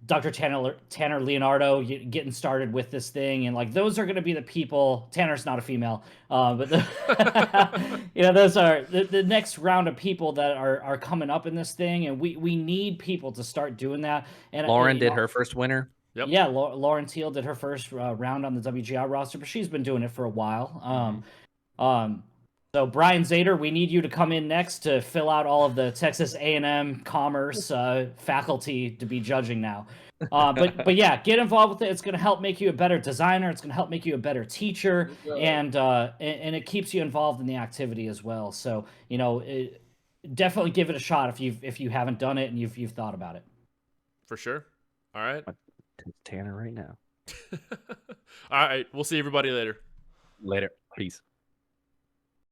S4: Dr. Tanner Leonardo getting started with this thing, and those are going to be the people. Tanner's not a female, but those are the next round of people that are coming up in this thing, and we need people to start doing that. And
S2: Lauren did her first winter.
S1: Yep.
S4: Yeah, Lauren Teal did her first round on the WGI roster, but she's been doing it for a while. So Brian Zader, we need you to come in next to fill out all of the Texas A&M Commerce faculty to be judging now. But yeah, get involved with it. It's going to help make you a better designer. It's going to help make you a better teacher, and it keeps you involved in the activity as well. So definitely give it a shot if you haven't done it and you've thought about it.
S1: For sure. All right.
S2: Tanner right now.
S1: All right. We'll see everybody later.
S2: Later. Peace.